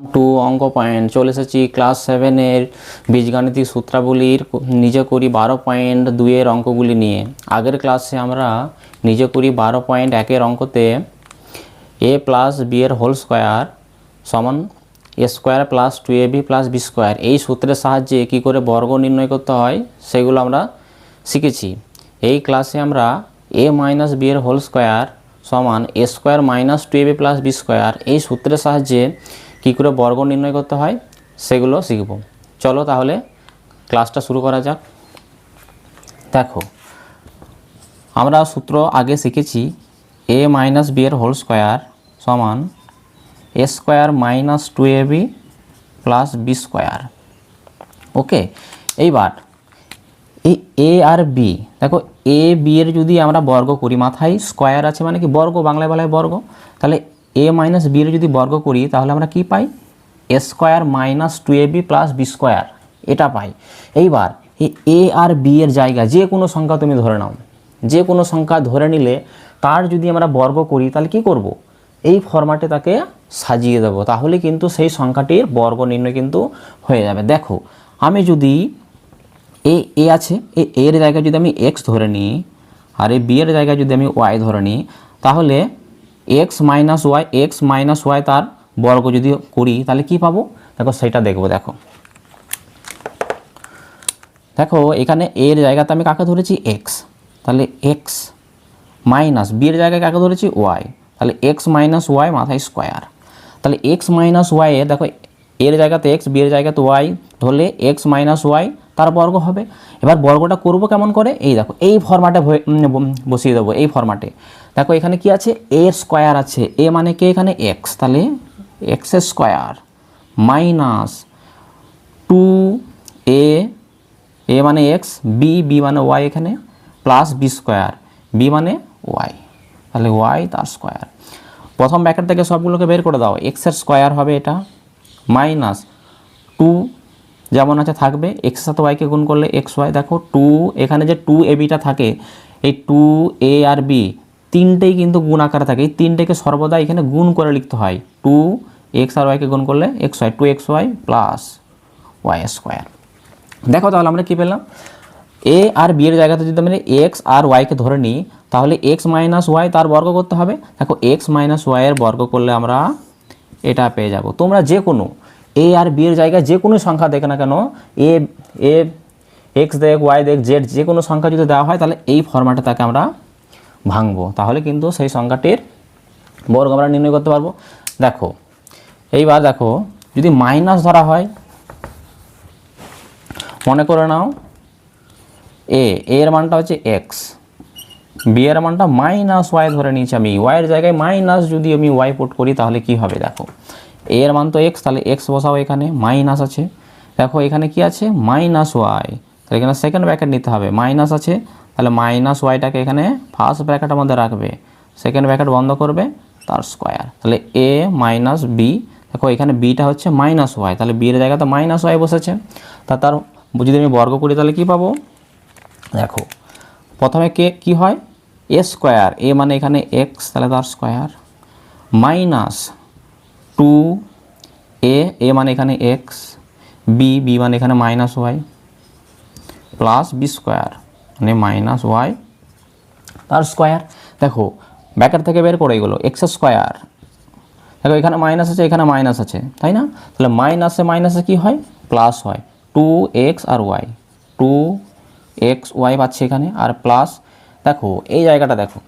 Two অঙ্ক point চলে এসেছি ক্লাস 7-এর বীজগাণিতিক সূত্রাবলীর নিজে করি 12.2-এর অঙ্কগুলি নিয়ে। আগের ক্লাসে আমরা নিজে করি 12.1-এর অঙ্কতে a প্লাস বি এর হোল স্কোয়ার সমান a square plus 2ab plus B square এই সূত্রের সাহায্যে কী করে বর্গ নির্ণয় করতে হয় সেগুলো আমরা শিখেছি। এই ক্লাসে আমরা a মাইনাস বি এর হোল স্কোয়ার সমান a square minus 2ab plus B square এই সূত্রের সাহায্যে কী করে বর্গ নির্ণয় করতে হয় সেগুলো শিখব। চলো তাহলে ক্লাসটা শুরু করা যাক। দেখো, আমরা সূত্র আগে শিখেছি a মাইনাস বি এর হোল স্কোয়ার সমান a square minus 2ab plus B square. Okay, এইবার এই a আর b, দেখো a b এর যদি আমরা বর্গ করি, মাথায় স্কোয়ার আছে মানে কি বর্গ, বাংলায় বলা হয় বর্গ, তাহলে a মাইনাস বি এর যদি বর্গ করি তাহলে আমরা কি পাই a square minus 2ab plus B square, এটা পাই। এইবার এই a আর b এর জায়গায় যে কোনো সংখ্যা তুমি ধরে নাও, যে কোনো সংখ্যা ধরে নিলে তার যদি আমরা বর্গ করি তাহলে কি করব, এই ফরম্যাটে তাকে সাজিয়ে দেব, তাহলে কিন্তু সেই সংখ্যাটির বর্গ নির্ণয় কিন্তু হয়ে যাবে। দেখো, আমি যদি এ আছে, এর জায়গায় যদি আমি এক্স ধরে নিই আর এই বি এর জায়গায় যদি আমি ওয়াই ধরে নিই, তাহলে এক্স মাইনাস ওয়াই তার বর্গ যদি করি তাহলে কি পাবো, দেখো সেটা দেখবো। দেখো দেখো এখানে এর জায়গাতে আমি কাকে ধরেছি এক্স, তাহলে এক্স মাইনাস বি এর জায়গায় কাকে ধরেছি ওয়াই, তাহলে এক্স মাইনাস ওয়াই মাথায় স্কোয়ার। তাহলে এক্স মাইনাস ওয়াই এ দেখো এর জায়গাতে এক্স, বি এর জায়গাতে ওয়াই ধরলে এক্স মাইনাস ওয়াই তার বর্গ হবে। এবার বর্গটা করব কেমন করে, এই দেখো এই ফরম্যাটে বসিয়ে দেবো। এই ফরম্যাটে দেখো এখানে কি আছে, এ স্কোয়ার আছে, এ মানে কে এখানে এক্স, তাহলে এক্স স্কোয়ার মাইনাস 2a, এ মানে এক্স, বি মানে ওয়াই এখানে, প্লাস বি স্কোয়ার, বি মানে ওয়াই, তাহলে ওয়াই তার স্কোয়ার। প্রথম ব্র্যাকেট থেকে সবগুলোকে বের করে দাও, এক্সের স্কোয়ার হবে এটা, মাইনাস 2 যেমন আছে থাকবে, এক্সের সাথে ওয়াইকে গুণ করলে এক্স ওয়াই। দেখো 2 এখানে যে 2ab থাকে, এই 2a আর b তিনটেই কিন্তু গুণ আকারে থাকে, এই তিনটেকে সর্বদা এখানে গুণ করে লিখতে হয়। 2x আর ওয়াইকে গুণ করলে X Y, 2xy plus Y square. দেখো তাহলে আমরা কী পেলাম, এ আর বি এর জায়গাতে যদি আমরা এক্স আর ওয়াইকে ধরে নিই তাহলে এক্স মাইনাস ওয়াই তার বর্গ করতে হবে। দেখো এক্স মাইনাস ওয়াইয়ের বর্গ করলে আমরা এটা পেয়ে যাব। তোমরা যে কোনো এ আর বি এর জায়গায় যে কোনো সংখ্যা দেখে না কেন, এ এক্স দেখ, ওয়াই দেখ, জেড যে কোনো সংখ্যা যদি দেওয়া হয় তাহলে এই ফরম্যাটে তাকে আমরা ভাঙবো, তাহলে কিন্তু সেই সংখ্যাটির বর্গ আমরা নির্ণয় করতে পারবো। দেখো এইবার দেখো যদি মাইনাস ধরা হয়, মনে করে নাও এর মানটা হচ্ছে এক্স, বি এর মানটা মাইনাস ওয়াই ধরে নিয়েছি আমি, ওয়াইয়ের জায়গায় মাইনাস যদি আমি ওয়াই পুট করি তাহলে কি হবে, দেখো এর মান তো এক্স, তাহলে এক্স বসাও, এখানে মাইনাস আছে, দেখো এখানে কি আছে মাইনাস ওয়াই, তাহলে এখানে সেকেন্ড ব্র্যাকেট নিতে হবে, মাইনাস আছে, তাহলে মাইনাস ওয়াইটাকে এখানে ফার্স্ট ব্র্যাকেটের মধ্যে রাখবে, সেকেন্ড ব্র্যাকেট বন্ধ করবে, তার স্কোয়ার, তাহলে এ মাইনাস বি। দেখো এখানে বিটা হচ্ছে মাইনাস ওয়াই, তাহলে বি এর জায়গাতে মাইনাস ওয়াই বসেছে, তার যদি আমি বর্গ করি তাহলে কি পাবো, দেখো প্রথমে কি হয় এ স্কোয়ার, এ মানে এখানে এক্স, তাহলে তার স্কোয়ার, মাইনাস 2a মানে এখানে এক্স, বি মানে এখানে minus Y, plus B square মানে মাইনাস ওয়াই তার স্কোয়ার। দেখো ব্র্যাকেট থেকে বের করে এগুলো এক্স স্কোয়ার, দেখো এখানে মাইনাস আছে, এখানে মাইনাস আছে, তাই না, তাহলে মাইনাসে কি হয় প্লাস হয়, 2x আর ওয়াই, 2x ওয়াই পাচ্ছি এখানে, আর প্লাস দেখো এই জায়গাটা দেখো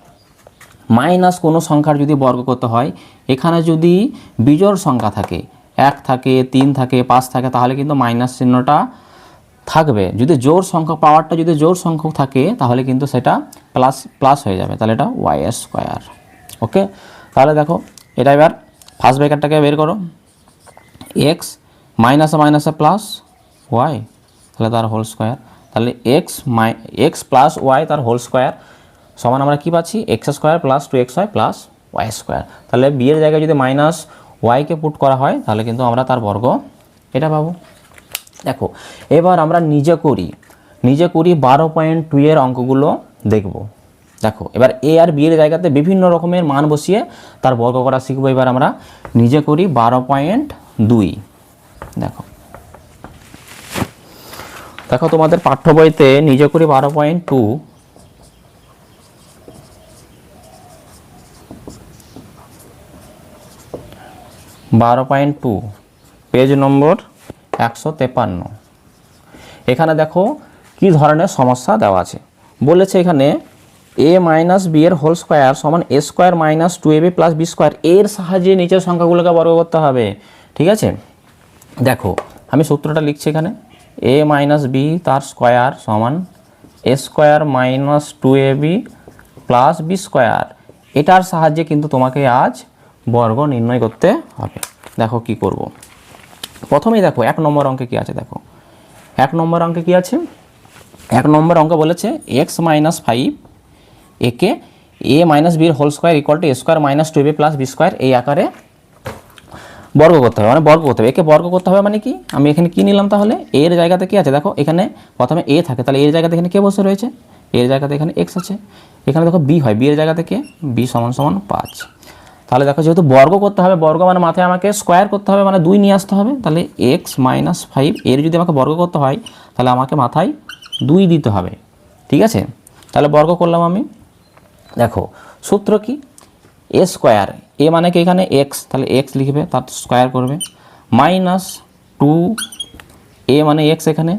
মাইনাস কোনো সংখ্যার যদি বর্গ করতে হয়, এখানে যদি বিজোড় সংখ্যা থাকে, 1 থাকে, 3 থাকে, 5 থাকে, তাহলে কিন্তু মাইনাস চিহ্নটা থাকবে। যদি জোড় সংখ্যক পাওয়ারটা যদি জোড় সংখ্যক থাকে তাহলে কিন্তু সেটা প্লাস হয়ে যাবে, তাহলে এটা ওয়াই স্কোয়ার। ওকে, তাহলে দেখো এটা এবার ফার্স্ট ব্র্যাকেটটাকে বের করো, এক্স মাইনাসে প্লাস ওয়াই, তাহলে তার হোল স্কোয়ার, তাহলে এক্স প্লাস ওয়াই তার হোল স্কোয়ার সমান আমরা কী পাচ্ছি X square plus 2xy plus Y square. তাহলে বি এর জায়গায় যদি মাইনাস ওয়াইকে পুট করা হয় তাহলে কিন্তু আমরা তার বর্গ এটা পাবো। দেখো এবার আমরা নিজে করি 12.2-এর অঙ্কগুলো দেখব। দেখো এবার এ আর বি এর জায়গাতে বিভিন্ন রকমের মান বসিয়ে তার বর্গ করা শিখবো। এবার আমরা নিজে করি 12.2 2। দেখো দেখো তোমাদের পাঠ্য বইতে নিজে করি 12.2 12.2 পেজ নম্বর 153। এখানে দেখো কি ধরনের সমস্যা দেওয়া আছে। বলেছে এখানে a মাইনাস বি এর হোল স্কোয়ার সমান a square minus 2ab plus B square, এর সাহায্যে নিচের সংখ্যাগুলোকে বর্গ করতে হবে। ঠিক আছে, দেখো আমি সূত্রটা লিখছি এখানে, a মাইনাস বি তার স্কোয়ার সমান a square minus 2ab plus B square, এটার সাহায্যে কিন্তু তোমাকে আজ বর্গ নির্ণয় করতে হবে। দেখো কি করব। প্রথমেই দেখো 1 নম্বর অঙ্কে কি আছে। দেখো 1 নম্বর অঙ্কে কি আছে, 1 নম্বর অঙ্ক বলেছে এক্স মাইনাস 5 একে এ মাইনাস বির whole square equal to A square minus 2ab plus B square এই আকারে বর্গ করতে হবে, মানে বর্গ করতে হবে। একে বর্গ করতে হবে মানে কি, আমি এখানে কি নিলাম তাহলে, এর জায়গাতে কি আছে, দেখো এখানে প্রথমে এ থাকে, তাহলে এর জায়গাতে এখানে কে বসে রয়েছে, এর জায়গাতে এখানে এক্স আছে। এখানে দেখো বি হয়, বি এর জায়গা থেকে বি সমান সমান 5। তাহলে দেখো যেহেতু বর্গ করতে হবে, বর্গ মানে মাথায় আমাকে স্কোয়ার করতে হবে, মানে 2 নিয়ে আসতে হবে। তাহলে এক্স মাইনাস 5 এর যদি আমাকে বর্গ করতে হয় তাহলে আমাকে মাথায় 2 দিতে হবে। ঠিক আছে, তাহলে বর্গ করলাম আমি। দেখো সূত্র কি, এ স্কোয়ার, এ মানে কি এখানে এক্স, তাহলে এক্স লিখবে, তার স্কোয়ার করবে, মাইনাস 2 এ মানে এক্স, এখানে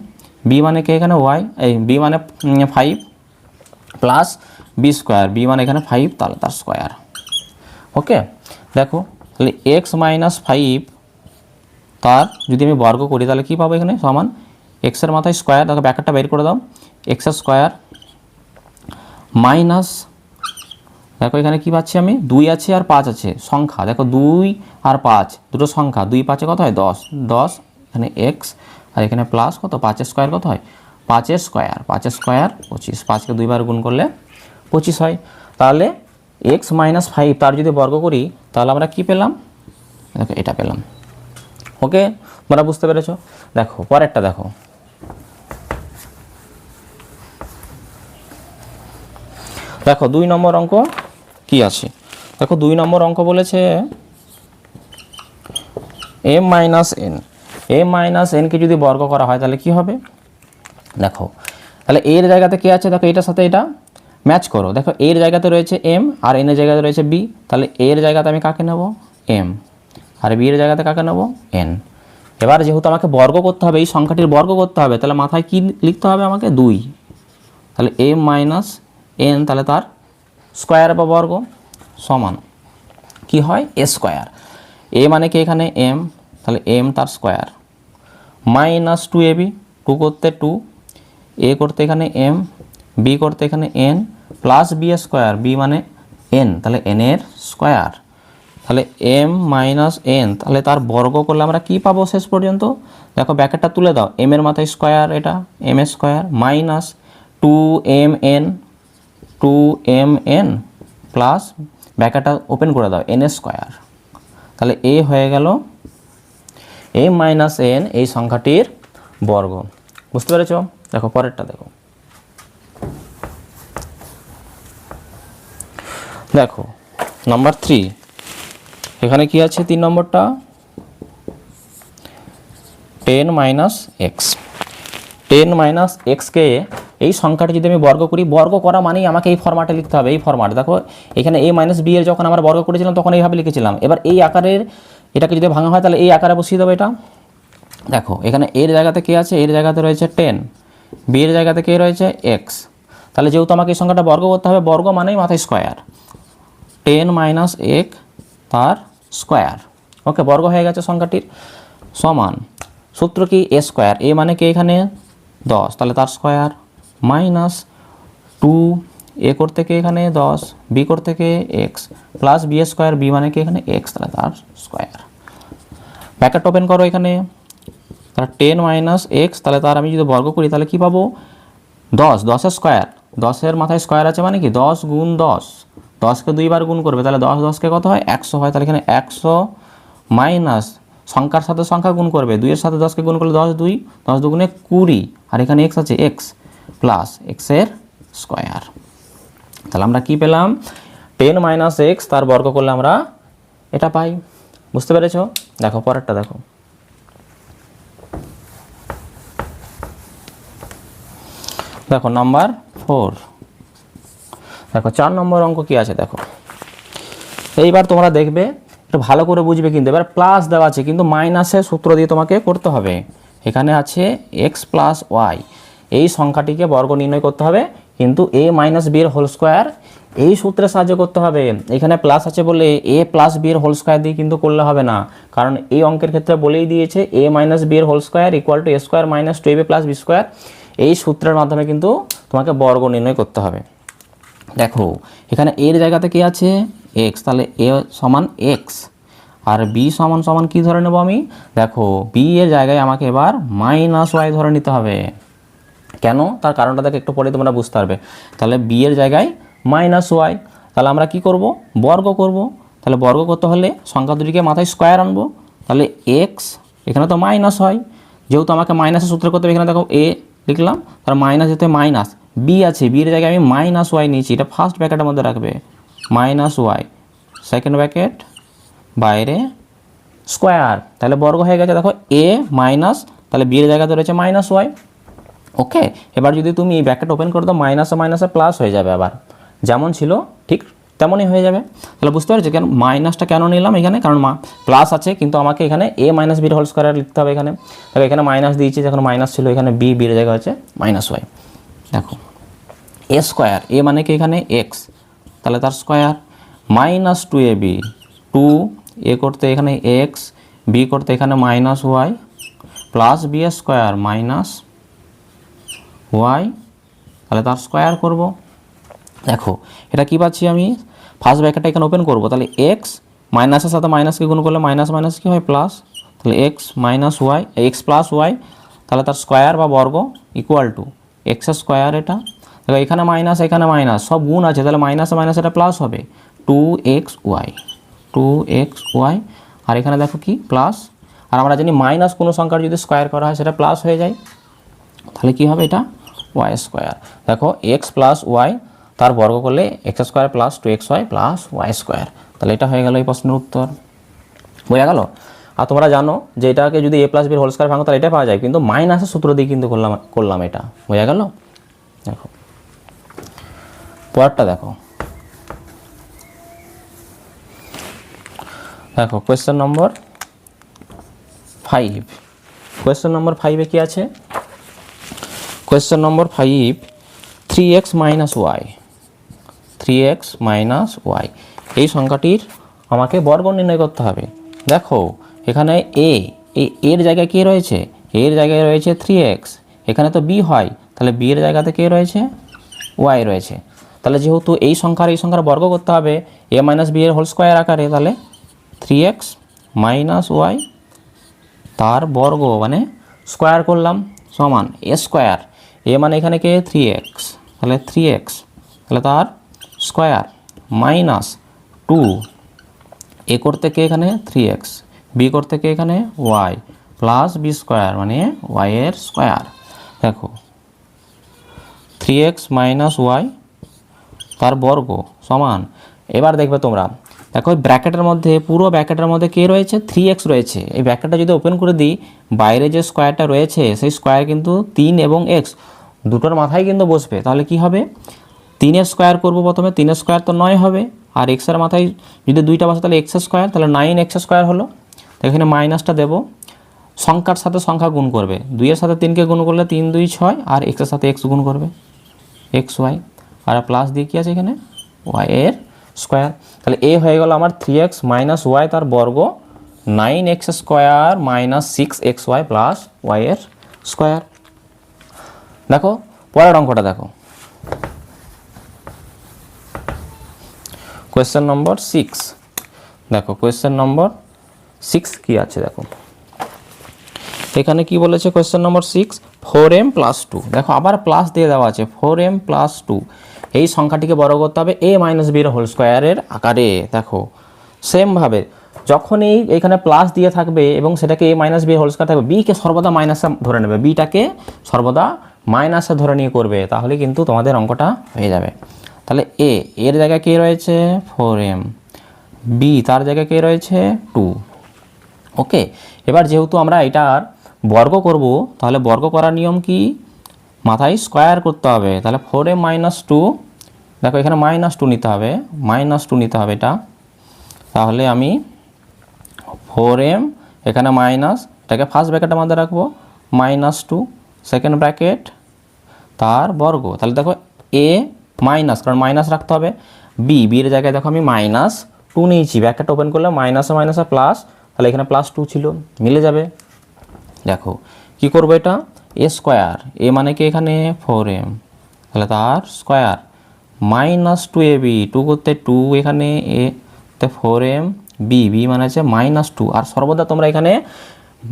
বি মানে কি এখানে ওয়াই, এই বি মানে 5 প্লাস বি স্কোয়ার, বি মানে এখানে 5 তাহলে তার স্কোয়ার। ওকে, দেখো তাহলে এক্স মাইনাস 5 তার যদি আমি বর্গ করি তাহলে কী পাবো, এখানে সমান এক্সের মাথায় স্কোয়ার, দেখো ব্যাকেটটা বের করে দাও, এক্সের স্কোয়ার মাইনাস, দেখো এখানে কি পাচ্ছি আমি, 2 আছে আর 5 আছে সংখ্যা, দেখো 2 আর 5 দুটো সংখ্যা, 2 5 কত হয় 10, 10 এখানে এক্স আর এখানে প্লাস কত 5 স্কোয়ার কত হয় 5 স্কোয়ার, 5 স্কোয়ার 25, 5কে 2 বার গুণ করলে 25 হয়। তাহলে এক্স মাইনাস 5 তার যদি বর্গ করি তাহলে আমরা কি পেলাম, দেখো এটা পেলাম। ওকে, তোমরা বুঝতে পেরেছো। দেখো পরেরটা দেখো, দেখো 2 নম্বর অঙ্ক কি আছে। দেখো 2 নম্বর অঙ্ক বলেছে m minus N, m minus এনকে যদি বর্গ করা হয় তাহলে কি হবে। দেখো তাহলে এর জায়গাতে কি আছে, দেখো এটার সাথে এটা ম্যাচ করো। দেখো এর জায়গাতে রয়েছে m আর এর জায়গাতে রয়েছে b, তাহলে এর জায়গাতে আমি কাকে নেব m আর b এর জায়গাতে কাকে নেব n। এবার যেহেতু আমাকে বর্গ করতে হবে, এই সংখ্যাটির বর্গ করতে হবে, তাহলে মাথায় কি লিখতে হবে আমাকে 2, তাহলে m মাইনাস এন তাহলে তার স্কোয়ার বা বর্গ সমান কি হয় এ স্কোয়ার, এ মানে কি এখানে m, তাহলে m তার স্কোয়ার মাইনাস 2ab, 2 করতে 2, a করতে এখানে m, b করতে এখানে n plus b square, b মানে n তাহলে n এর স্কোয়ার, তাহলে m মাইনাস n তাহলে তার বর্গ করলে আমরা কি পাবো শেষ পর্যন্ত। দেখো ব্যাকেটটা তুলে দাও, m এর মাথায় স্কোয়ার, এটা m square minus 2mn plus ব্যাকেটটা ওপেন করে দাও n স্কোয়ার, তাহলে a হয়ে গেল m মাইনাস n এই সংখ্যাটির বর্গ। বুঝতে পেরেছ। দেখো পরেরটা দেখো, দেখো নাম্বার 3 এখানে কি আছে, 3 নম্বরটা 10 মাইনাস এক্স, 10 মাইনাস এক্সকে এই সংখ্যাটি যদি আমি বর্গ করি, বর্গ করা মানেই আমাকে এই ফরম্যাটে লিখতে হবে, এই ফরম্যাট। দেখো এখানে a মাইনাস বি এর যখন আমরা বর্গ করেছিলাম তখন এইভাবে লিখেছিলাম, এবার এই আকারের এটাকে যদি ভাঙা হয় তাহলে এই আকারে বসিয়ে দেবো এটা। দেখো এখানে এর জায়গাতে কে আছে, এর জায়গাতে রয়েছে 10, বি এর জায়গাতে কে রয়েছে এক্স, তাহলে যেহেতু আমাকে এই সংখ্যাটা বর্গ করতে হবে, বর্গ মানেই মাথায় স্কোয়ার, 10 মাইনাস এক তার স্কোয়ার। ওকে, বর্গ হয়ে গেছে সংখ্যাটির, সমান সূত্র কি এ স্কোয়ার, এ মানে কি এখানে 10 তাহলে তার স্কোয়ার মাইনাস 2 এ করতে কে এখানে 10, বি করতে কে X plus B square, B মানে কি এখানে এক্স তাহলে তার স্কোয়ার। ব্র্যাকেট ওপেন করো এখানে, তাহলে 10 মাইনাস এক্স তাহলে তার আমি যদি বর্গ করি তাহলে কি পাবো 10, 10 স্কোয়ার, 10 মাথায় স্কোয়ার আছে মানে কি 10 গুণ 10, 10কে 2 বার গুণ করবে তাহলে 10 10কে কত হয় 100 হয়, তাহলে এখানে 100 মাইনাস সংখ্যার সাথে সংখ্যা গুণ করবে, 2 এর সাথে 10কে গুণ করলে 10 2, 10 দুগুণে 20, আর এখানে এক্স আছে এক্স প্লাস এক্সের স্কোয়ার। তাহলে আমরা কি পেলাম 10 মাইনাস এক্স তার বর্গ করলে আমরা এটা পাই। বুঝতে পেরেছো? দেখো পরেরটা দেখো, দেখো নাম্বার 4। দেখো 4 নম্বর অঙ্ক কি আছে দেখো। এইবার তোমরা দেখবে, একটু ভালো করে বুঝবে, কিন্তু এবার প্লাস দেওয়া আছে কিন্তু মাইনাসের সূত্র দিয়ে তোমাকে করতে হবে। এখানে আছে এক্স প্লাস ওয়াই, এই সংখ্যাটিকে বর্গ নির্ণয় করতে হবে, কিন্তু এ মাইনাস বি এর হোল স্কোয়ার এই সূত্রের সাহায্যে করতে হবে। এখানে প্লাস আছে বলে এ প্লাস বি এর হোল স্কোয়ার দিয়ে কিন্তু করলে হবে না, কারণ এই অঙ্কের ক্ষেত্রে বলেই দিয়েছে এ মাইনাস বি এর whole square equal to A square minus 2ab plus B square. এই সূত্রের মাধ্যমে কিন্তু তোমাকে বর্গ নির্ণয় করতে হবে। দেখো এখানে এর জায়গাতে কি আছে এক্স, তাহলে এ সমান এক্স আর বি সমান সমান কী ধরে নেব আমি, দেখো বি এর জায়গায় আমাকে এবার মাইনাস ওয়াই ধরে নিতে হবে। কেন, তার কারণটা দেখে একটু পরে তোমরা বুঝতে পারবে। তাহলে বি এর জায়গায় মাইনাস ওয়াই, তাহলে আমরা কি করব, বর্গ করব। তাহলে বর্গ করতে হলে সংখ্যা দুটিকে মাথায় স্কোয়ার আনবো, তাহলে এক্স এখানে তো মাইনাস হয়, যেহেতু আমাকে মাইনাসের সূত্র করতে হবে, এখানে দেখো এ লিখলাম, তার মাইনাস যেতে মাইনাস, বি আছে বির জায়গায় আমি মাইনাস ওয়াই নিয়েছি, এটা ফার্স্ট ব্র্যাকেটের মধ্যে রাখবে, মাইনাস ওয়াই সেকেন্ড ব্র্যাকেট বাইরে স্কোয়ার, তাহলে বর্গ হয়ে গেছে। দেখো এ মাইনাস, তাহলে বিয়ের জায়গাতে রয়েছে মাইনাস ওয়াই। ওকে, এবার যদি তুমি এই ব্র্যাকেট ওপেন করে দাও মাইনাসে মাইনাসে প্লাস হয়ে যাবে, আবার যেমন ছিল ঠিক তেমনই হয়ে যাবে। তাহলে বুঝতে পারছি কেন মাইনাসটা কেন নিলাম এখানে, কারণ প্লাস আছে কিন্তু আমাকে এখানে এ মাইনাস বির হোল স্কোয়ার লিখতে হবে। এখানে দেখো এখানে মাইনাস দিয়েছি, যখন মাইনাস ছিল এখানে বির জায়গা হচ্ছে মাইনাস ওয়াই। দেখো এ স্কোয়ার, এ মানে কি এখানে এক্স, তাহলে তার স্কোয়ার মাইনাস 2ab, 2 এ করতে এখানে এক্স, বি করতে এখানে minus Y plus B square minus Y, তাহলে তার স্কোয়ার করব। দেখো এটা কি পাচ্ছি আমি, ফার্স্ট ব্র্যাকেটটা এখানে ওপেন করব, তাহলে এক্স মাইনাসের সাথে মাইনাসকে গুণ করলে মাইনাস মাইনাস কি হয় প্লাস, তাহলে X minus Y X plus Y, তাহলে তার স্কোয়ার বা বর্গ ইকুয়াল টু এক্স স্কোয়ার। এটা দেখো এখানে মাইনাস এখানে মাইনাস সব গুণ আছে, তাহলে মাইনাসে মাইনাস এটা প্লাস হবে 2xy, আর এখানে দেখো কি প্লাস, আর আমরা জানি মাইনাস কোনো সংখ্যার যদি স্কোয়ার করা হয় সেটা প্লাস হয়ে যায়, তাহলে কি হবে এটা ওয়াই স্কোয়ার। দেখো এক্স প্লাস ওয়াই তার বর্গ করলে X square plus 2xy plus Y square, তাহলে এটা হয়ে গেল এই প্রশ্নের উত্তর। বোঝা গেল? আর তোমরা জানো যে এটাকে যদি এ প্লাস বির হোল স্কোয়ার ভাঙো তাহলে এটা পাওয়া যায়, কিন্তু মাইনাসের সূত্র দিয়ে কিন্তু করলাম এটা। বোঝা গেল? দেখো পরেরটা দেখো, দেখো কোয়েশ্চেন নম্বর 5। কোয়েশ্চেন নম্বর 5-এ কি আছে, question number 5 3x minus Y, 3x minus Y এই সংখ্যাটির আমাকে বর্গ নির্ণয় করতে হবে। দেখো এখানে এর জায়গায় কে রয়েছে, এর জায়গায় রয়েছে 3x, এখানে তো বি হয়, তাহলে বি এর জায়গাতে কে রয়েছে ওয়াই রয়েছে। তাহলে যেহেতু এই সংখ্যার বর্গ করতে হবে এ মাইনাস বি এর হোল স্কোয়ার আকারে, তাহলে 3x মাইনাস ওয়াই তার বর্গ মানে স্কোয়ার করলাম সমান এ স্কোয়ার, এ মানে এখানে কে 3x, তাহলে 3x তাহলে তার স্কোয়ার মাইনাস 2 এ করতে কে এখানে 3x, বি করতে কে এখানে ওয়াই প্লাস বি স্কোয়ার মানে ওয়াই এর স্কোয়ার। দেখো 3x মাইনাস ওয়াই তার বর্গ সমান, এবার দেখবে তোমরা দেখো ব্র্যাকেটের মধ্যে পুরো ব্র্যাকেটের মধ্যে কে রয়েছে 3x রয়েছে, এই ব্র্যাকেটটা যদি ওপেন করে দিই বাইরে যে স্কোয়ারটা রয়েছে সেই স্কোয়ার কিন্তু 3 এবং x দুটোর মাথায় কিন্তু বসবে, তাহলে কি হবে 3 স্কোয়ার করবো প্রথমে, 3 স্কোয়ার তো 9 হবে, আর x এর মাথায় যদি দুইটা বসে তাহলে x স্কোয়ার, তাহলে 9x স্কোয়ার হলো। তো এখানে মাইনাসটা দেবো, সংখ্যার সাথে সংখ্যা গুণ করবে, 2 এর সাথে 3কে গুণ করলে 3 2 6, আর x এর সাথে x গুণ করবে xy, আর প্লাস দিয়ে কি আছে এখানে y এর স্কোয়ার, তাহলে এ হয়ে গেল আমার 3x মাইনাস ওয়াই তার বর্গ 9x square minus 6xy plus Y এর স্কোয়ার। দেখো পরের অঙ্কটা দেখো, কোয়েশ্চেন নম্বর 6। দেখো কোয়েশ্চেন নম্বর 6 কি আছে দেখো, এখানে কি বলেছে কোয়েশ্চেন নম্বর 6 4m প্লাস 2, দেখো আবার প্লাস দিয়ে দেওয়া আছে 4m প্লাস 2, এই সংখ্যাটিকে বড় করতে হবে এ মাইনাস বির হোল স্কোয়ারের আকারে। দেখো সেমভাবে যখনই এখানে প্লাস দিয়ে থাকবে এবং সেটাকে এ মাইনাস বি হোল স্কোয়ার থাকবে, বিকে সর্বদা মাইনাসে ধরে নেবে, বিটাকে সর্বদা মাইনাসে ধরে নিয়ে করবে, তাহলে কিন্তু তোমাদের অঙ্কটা হয়ে যাবে। তাহলে এর জায়গায় কে রয়েছে 4m, বি তার জায়গায় কে রয়েছে 2, ওকে, এবার যেহেতু আমরা এটার বর্গ করব, তাহলে বর্গ করার নিয়ম কি, মাথায় স্কোয়ার করতে হবে। তাহলে 4m মাইনাস টু, দেখো এখানে -2 নিতে হবে, -2 নিতে হবে এটা। তাহলে আমি 4m এখানে মাইনাস, এটাকে ফার্স্ট ব্র্যাকেটের মধ্যে রাখবো, -2 সেকেন্ড ব্র্যাকেট তার বর্গ। তাহলে দেখো a মাইনাস, কারণ মাইনাস রাখতে হবে, b এর জায়গায় দেখো আমি -2 নিয়েছি, ব্র্যাকেট ওপেন করলে মাইনাসে মাইনাসে প্লাস, তাহলে এখানে +2 ছিল, মিলে যাবে। দেখো কি করবো, এটা a স্কোয়ার, a মানে কি এখানে 4m, তাহলে তার স্কোয়ার -2ab, 2 করতে 2 এখানে a তে 4m, b মানে হচ্ছে -2। আর সর্বদা তোমরা এখানে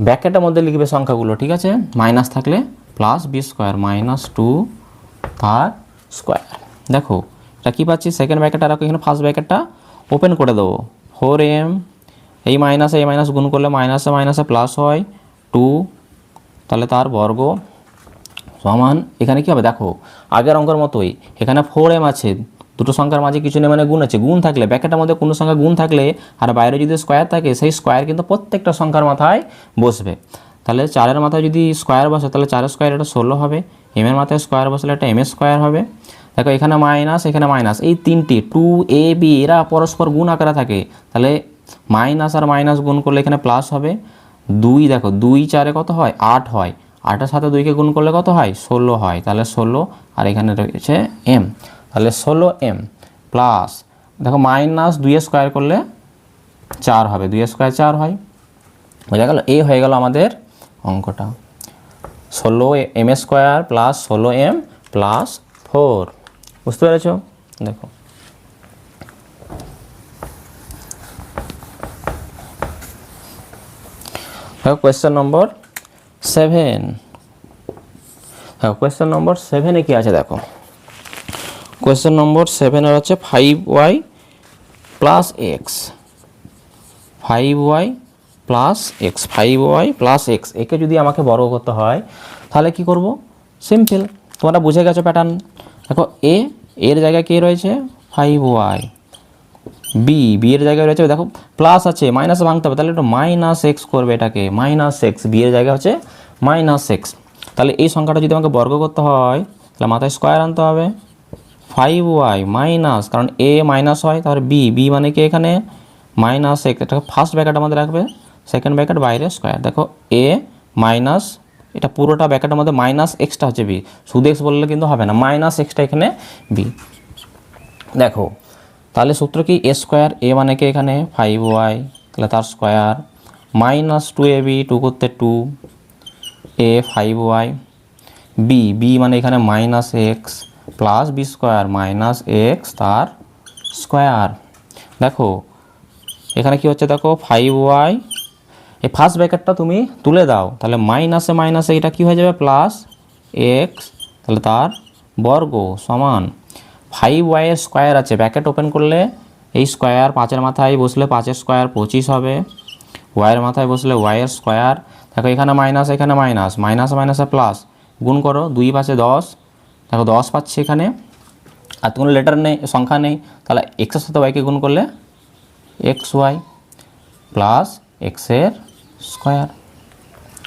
ব্র্যাকেটের মধ্যে লিখবে সংখ্যাগুলো, ঠিক আছে, মাইনাস থাকলে প্লাস b স্কোয়ার -2 তার স্কোয়ার। দেখো এটা কী পাচ্ছি, সেকেন্ড ব্র্যাকেটটা রাখো, এখানে ফার্স্ট ব্র্যাকেটটা ওপেন করে দেবো, 4m এই মাইনাস গুণ করলে মাইনাসে মাইনাসে প্লাস হয় 2, তাহলে তার বর্গ সমান, এখানে কী হবে দেখো আগের অঙ্কের মতোই, এখানে 4m আছে, দুটো সংখ্যার মাঝে কিছু নেই মানে গুণ আছে, গুণ থাকলে ব্র্যাকেটের মধ্যে কোনো সংখ্যা গুণ থাকলে আর বাইরে যদি স্কোয়ার থাকে, সেই স্কোয়ার কিন্তু প্রত্যেকটা সংখ্যার মাথায় বসবে। তাহলে 4-এর মাথায় যদি স্কোয়ার বসে, তাহলে 4 স্কোয়ার এটা 16 হবে, m-এর মাথায় স্কোয়ার বসলে এটা m স্কোয়ার হবে। দেখো এখানে মাইনাস, এখানে মাইনাস, এই তিনটি 2ab এরা পরস্পর গুণ আকারে থাকে, তাহলে মাইনাস আর মাইনাস গুণ করলে এখানে প্লাস হবে 2। দেখো 2 4-এ কত হয়, 8 হয়, 8-এর সাথে 2কে গুণ করলে কত হয়, 16 হয়, তাহলে 16, আর এখানে রয়েছে m, তাহলে 16m প্লাস, দেখো -2 স্কোয়ার করলে 4 হবে, 2 স্কোয়ার 4 হয়, বোঝা গেল। এই হয়ে গেল আমাদের অঙ্কটা, 16m square plus 16m plus 4, বুঝতে পেরেছ। দেখো কোয়েশ্চেন নম্বর 7, দেখো কোয়েশ্চেন নম্বর 7-এ কী আছে দেখো, কোয়েশ্চেন নম্বর 7-এর হচ্ছে 5y plus x, 5y plus x, 5y plus x, একে যদি আমাকে বর্গ করতে হয় তাহলে কি করব, সিম্পল, তোমরা বুঝে গেছো প্যাটার্ন। দেখো এর জায়গায় কে রয়েছে 5y, b এর জায়গায় রয়েছে, দেখো প্লাস আছে, মাইনাসে ভাঙতে হবে, তাহলে একটু -x করবে, এটাকে -x, b এর জায়গায় হচ্ছে -x। তাহলে এই সংখ্যাটা যদি আমাকে বর্গ করতে হয় তাহলে মাথায় স্কোয়ার আনতে হবে, 5y মাইনাস, কারণ a মাইনাস হয়, তাহলে b মানে কি এখানে -x, এটা ফার্স্ট ব্র্যাকেট আমাদের রাখবে, সেকেন্ড ব্র্যাকেট বাইরে স্কোয়ার। দেখো a মাইনাস, এটা পুরোটা ব্র্যাকেটের মধ্যে -xটা হচ্ছে b, শুধু x বললে কিন্তু হবে না, -xটা এখানে b। দেখো তাহলে সূত্র কি, a স্কোয়ার, a মানে কি এখানে 5y, তাহলে তার স্কোয়ার -2ab, 2 করতে 2 a 5y, b মানে এখানে -x plus b square -x তার স্কোয়ার। দেখো এখানে কি হচ্ছে, দেখো 5y, এই ফার্স্ট ব্র্যাকেটটা তুমি তুলে দাও, তাহলে মাইনাসে মাইনাসে এটা কি হয়ে যাবে প্লাস x, তাহলে তার বর্গ সমান 5y এর স্কোয়ার আছে, ব্র্যাকেট ওপেন করলে এই স্কোয়ার 5-এর মাথায় বসলে 5-এর স্কোয়ার 25 হবে, ওয়াইয়ের মাথায় বসলে ওয়াইয়ের স্কোয়ার। দেখো এখানে মাইনাস, এখানে মাইনাস, মাইনাসে মাইনাসে প্লাস, গুণ করো 2 5 10, দেখো 10 পাচ্ছি এখানে, আর কোনো লেটার নেই, সংখ্যা নেই, তাহলে এক্সের সাথে ওয়াইকে গুণ করলে xy প্লাস এক্সের স্কোয়ার,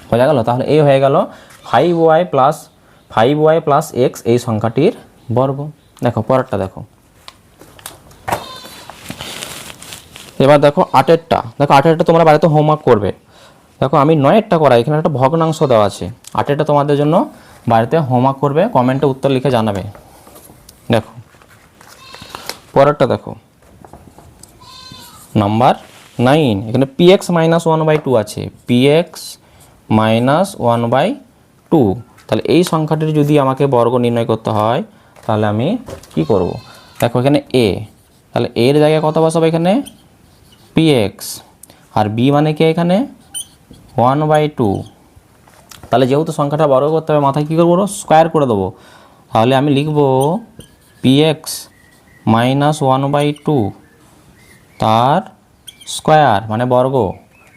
বোঝা গেল। তাহলে এই হয়ে গেল 5y প্লাস এক্স এই সংখ্যাটির বর্গ। দেখো পরেরটা দেখো, এবার দেখো 8-এরটা, দেখো 8-এরটা তোমরা বাড়িতে হোমওয়ার্ক করবে। দেখো আমি 9-এরটা করাই, এখানে একটা ভগ্নাংশ দেওয়া আছে, 8-এরটা তোমাদের জন্য বাড়িতে হোমওয়ার্ক করবে, কমেন্টে উত্তর লিখে জানাবে। দেখো পরেরটা দেখো নাম্বার 9, এখানে px - 1/2 আছে, px - 1/2, তাহলে এই সংখ্যাটির যদি আমাকে বর্গ নির্ণয় করতে হয় তাহলে আমি কি করব, দেখো এখানে a, তাহলে a এর জায়গায় কত বসাবো, এখানে px, আর b মানে কি এখানে 1/2, তাহলে যেহেতু সংখ্যাটা বর্গ করতে হবে মাথায় কী করবো, স্কোয়ার করে দেবো, তাহলে আমি লিখব px - 1/2 তার স্কোয়ার মানে বর্গ।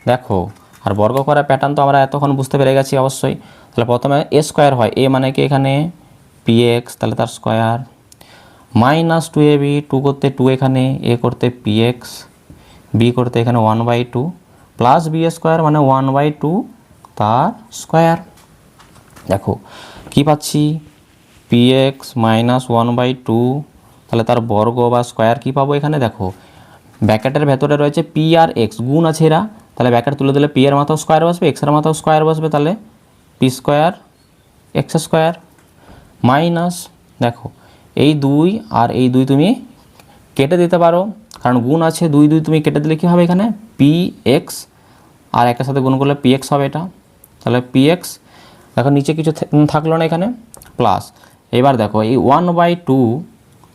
দেখো আর বর্গ করার প্যাটার্ন তো আমরা এতক্ষণ বুঝতে পেরে গেছি অবশ্যই। তাহলে প্রথমে a স্কোয়ার হয়, a মানে কি এখানে px, তাহলে তার স্কোয়ার, -2ab, 2 করতে 2 এখানে, a করতে px, b করতে এখানে 1/2, প্লাস বি স্কোয়ার মানে 1/2 তার স্কোয়ার। দেখো কি পাচ্ছি, পি এক্স মাইনাস 1/2, তাহলে তার বর্গ বা স্কোয়ার কী পাবো এখানে। দেখো ব্র্যাকেটের ভেতরে রয়েছে পি আর এক্স, গুণ আছে এরা, তাহলে ব্র্যাকেট তুলে দিলে পি এর মাথাও স্কোয়ার বসবে, এক্সের মাথাও স্কোয়ার বসবে, তাহলে P square x square minus, দেখো এই 2 আর এই 2 তুমি কেটে দিতে পারো, কারণ গুণ আছে, 2 2 তুমি কেটে দিলে কী হবে এখানে, পি এক্স আর একটা সাথে গুণ করলে পি এক্স হবে এটা, তাহলে পি এক্স। দেখো নিচে কিছু থাকলো না এখানে, প্লাস। এবার দেখো এই 1/2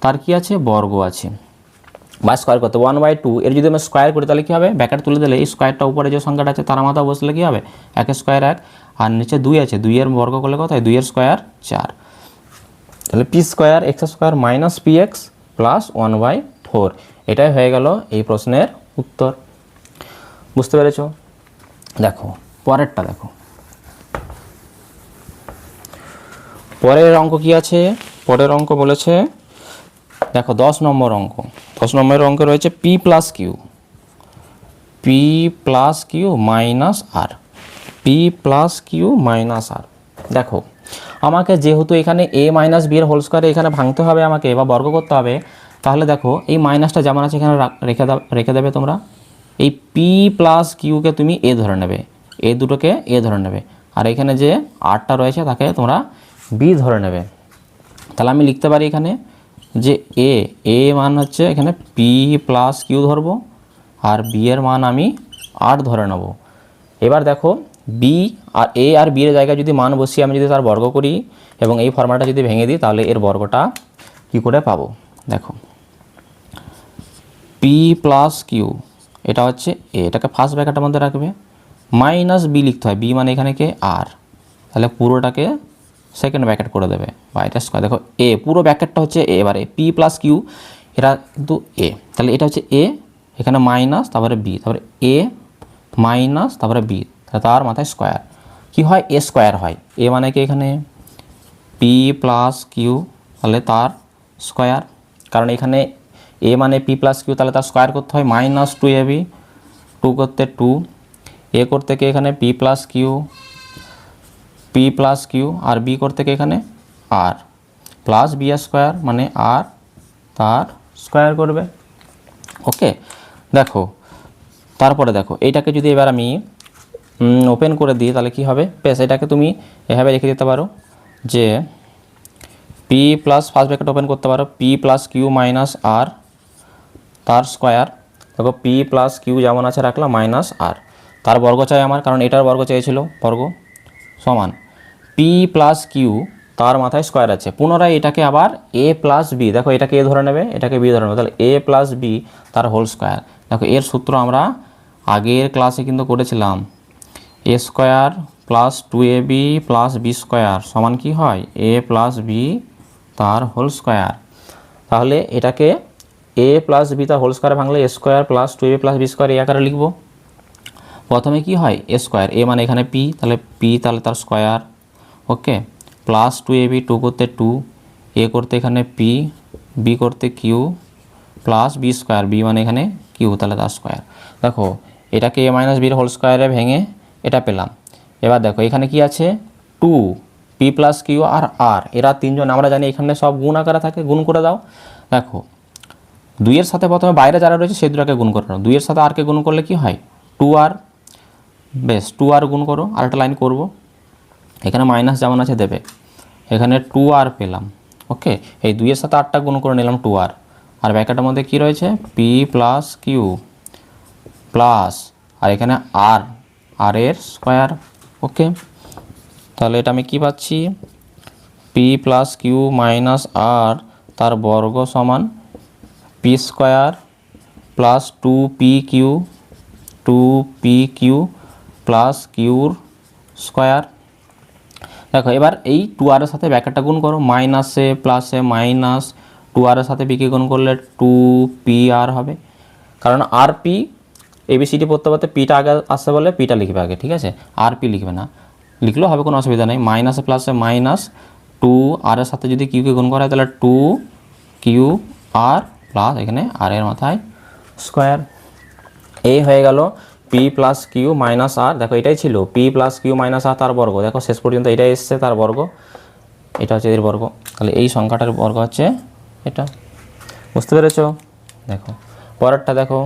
তার কি আছে, বর্গ আছে বা স্কোয়ার করতে 1/2 এর যদি আমি স্কোয়ার করি তাহলে কী হবে, ব্র্যাকেট তুলে দিলে এই স্কোয়ারটা উপরে যে সংখ্যাটা আছে তার মাথা বসলে কী হবে, 1 স্কোয়ার 1, আর নিচে 2 আছে, 2 এর বর্গ করলে কত হয়, 2 এর স্কোয়ার 4, তাহলে P square x square minus P x plus 1/4, এটাই হয়ে গেল এই প্রশ্নের উত্তর। বুঝতে পেরেছ? দেখো পরেরটা, দেখো পরের অঙ্ক কি আছে, পরের অঙ্ক বলেছে, দেখো 10 নম্বর অঙ্ক, 10 নম্বরের অঙ্ক রয়েছে পি প্লাস কিউ মাইনাস আর, পি প্লাস কিউ মাইনাস আর। দেখো আমাকে যেহেতু এখানে এ মাইনাস বি এর হোল স্কোয়ারে এখানে ভাঙতে হবে আমাকে বা বর্গ করতে হবে, তাহলে দেখো এই মাইনাসটা যেমন আছে এখানে রেখে দেবে তোমরা, এই পি প্লাস কিউকে তুমি এ ধরে নেবে, এ দুটোকে এ ধরে নেবে, আর এখানে যে আরটা রয়েছে তাকে তোমরা বি ধরে নেবে। তাহলে আমি লিখতে পারি এখানে যে এ মান হচ্ছে এখানে পি প্লাস কিউ ধরবো, আর বি এর মান আমি আর ধরে নেব। এবার দেখো বি আর এ আর বি এর জায়গায় যদি মান বসিয়ে আমি যদি তার বর্গ করি এবং এই ফর্মুলাটা যদি ভেঙে দিই তাহলে এর বর্গটা কি করে পাবো। দেখো পি প্লাস কিউ এটা হচ্ছে এ, এটাকে ফার্স্ট ব্র্যাকেটের মধ্যে রাখবে, মাইনাস বি লিখতে হয়, বি মানে এখানে কে আর, তাহলে পুরোটাকে সেকেন্ড ব্র্যাকেট করে দেবে বা এটা স্কোয়ার। দেখো এ পুরো ব্র্যাকেটটা হচ্ছে এ, এবারে পি প্লাস কিউ এটা কিন্তু এ, তাহলে এটা হচ্ছে এ, এখানে মাইনাস তারপরে বি, তারপরে এ মাইনাস তারপরে বি, তাহলে তার মাথায় স্কোয়ার কি হয়, এ স্কোয়ার হয়, এ মানে কি এখানে পি প্লাস কিউ, তাহলে তার স্কোয়ার, কারণ এখানে এ মানে পি প্লাস কিউ, তাহলে তার স্কোয়ার করতে হয় মাইনাস 2ab, 2 করতে 2, এ করতে কি এখানে পি প্লাস কিউ আর বি করতে কি এখানে আর, প্লাস বি স্কোয়ার মানে আর তার স্কোয়ার করবে। ওকে, দেখো তারপরে দেখো এইটাকে যদি এবার আমি ওপেন করে দিই তাহলে কি হবে, বেশ এটাকে তুমি এভাবে রেখে দিতে পারো যে P plus first bracket open করতে পারো, P plus Q minus R তার স্কোয়ার। দেখো পি প্লাস কিউ যেমন আছে রাখলাম মাইনাস আর, তার বর্গ চাই আমার, কারণ এটার বর্গ চেয়েছিল, বর্গ সমান পি প্লাস কিউ তার মাথায় স্কোয়ার আছে, পুনরায় এটাকে আবার এ প্লাস বি, দেখো এটাকে এ ধরে নেবে এটাকে বি ধরে নেবে, তাহলে এ প্লাস বি তার হোল স্কোয়ার। দেখো এর সূত্র আমরা আগের ক্লাসে কিন্তু করেছিলাম, A square plus 2ab plus B square সমান কি হয়, এ প্লাস বি তার হোল স্কোয়ার। তাহলে এটাকে এ প্লাস বি তার হোল স্কোয়ার ভাঙলে A square plus 2ab plus B square এই আকারে লিখবো। প্রথমে কি হয় এ স্কোয়ার, এ মানে এখানে পি, তাহলে পি তাহলে তার স্কোয়ার, ওকে, প্লাস 2ab, 2 করতে 2, এ করতে এখানে পি, বি করতে Q, plus B square, B মানে এখানে কিউ তাহলে তার স্কোয়ার। দেখো এটাকে এ মাইনাস বির হোল স্কোয়ারে ভেঙে এটা পেলাম। এবার দেখো এখানে কি আছে 2, পি প্লাস কিউ আর আর, এরা তিনজন আমরা জানি এখানে সব গুণ আকারে থাকে, গুণ করে দাও। দেখো 2 এর সাথে প্রথমে বাইরে যারা রয়েছে সেই দুটাকে গুণ করে নাও, 2 এর সাথে আরকে গুণ করলে কি হয় 2r, বেশ 2r গুণ করো, আরেকটা লাইন করব, এখানে মাইনাস যেমন আছে দেবে, এখানে 2r পেলাম। ওকে, এই 2 এর সাথে 8টা গুণ করে নিলাম 2r, আর ব্র্যাকেটের মধ্যে কি রয়েছে পি প্লাস কিউ প্লাস আর এখানে আর, আর এর স্কোয়ার। ওকে, তাহলে এটা আমি কি পাচ্ছি, P plus Q minus R তার বর্গ সমান P square plus 2pq plus কিউর স্কোয়ার। দেখো এবার এই 2r এর সাথে ব্র্যাকেটটা গুণ করো, মাইনাসে প্লাসে মাইনাস 2r এর সাথে পিকে গুণ করলে 2pr হবে, কারণ আর পি এবিসিডি পড়তে পড়তে পিটা আগে আসছে বলে পিটা লিখবে আগে, ঠিক আছে, আর পি লিখবে না, লিখলেও হবে কোনো অসুবিধা নেই। মাইনাসে প্লাসে মাইনাস 2r এর সাথে যদি কিউকে গুণ করা হয় তাহলে 2qr প্লাস এখানে আর এর মাথায় স্কোয়ার। এই হয়ে গেল পি প্লাস কিউ মাইনাস আর, দেখো এটাই ছিল P plus Q minus R তার বর্গ, দেখো শেষ পর্যন্ত এটাই এসছে তার বর্গ, এটা হচ্ছে এর বর্গ, তাহলে এই সংখ্যাটার বর্গ হচ্ছে এটা। বুঝতে পেরেছো? দেখো পরেরটা দেখো,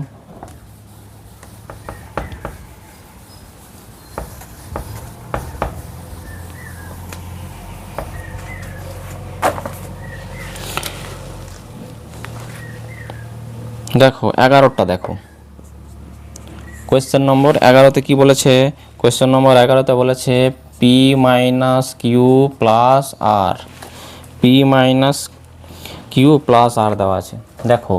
দেখো 11টা দেখো, কোয়েশ্চেন নম্বর 11তে কি বলেছে? কোয়েশ্চেন নম্বর 11তে বলেছে পি মাইনাস কিউ প্লাস আর, পি মাইনাস কিউ প্লাস আর দেওয়া আছে। দেখো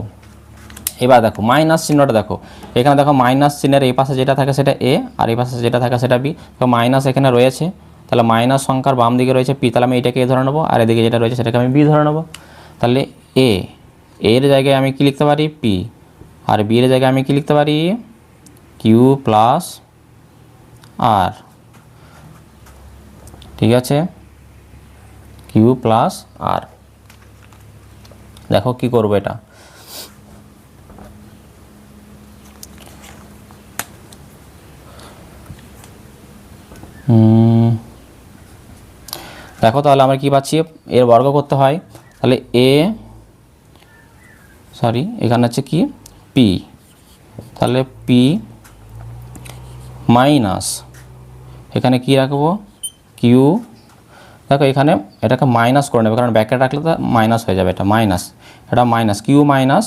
এবার দেখো মাইনাস চিহ্নটা দেখো, এখানে দেখো মাইনাস চিহ্নের এই পাশে যেটা থাকে সেটা এ, আর এই পাশে যেটা থাকে সেটা বি। তো মাইনাস এখানে রয়েছে, তাহলে মাইনাস সংখ্যার বাম দিকে রয়েছে পি, তাহলে আমি এটাকে এ ধরে নেবো, আর এদিকে যেটা রয়েছে সেটাকে আমি বি ধরে নেবো। তাহলে এর জায়গায় আমি কি লিখতে পারি? পি, আর বি এর জায়গায় আমি কি লিখতে পারি? কিউ প্লাস আর। ঠিক আছে, কিউ প্লাস আর। দেখো কি করবো এটা, দেখো তাহলে আমরা কি পাচ্ছি? এর বর্গ করতে হয়, তাহলে এখানে হচ্ছে কি পি, তাহলে পি মাইনাস এখানে কি রাখবো? কিউ। দেখো এখানে এটাকে মাইনাস করে নেবে, কারণ ব্যাকেট রাখলে তো মাইনাস হয়ে যাবে, এটা মাইনাস, এটা মাইনাস, কিউ মাইনাস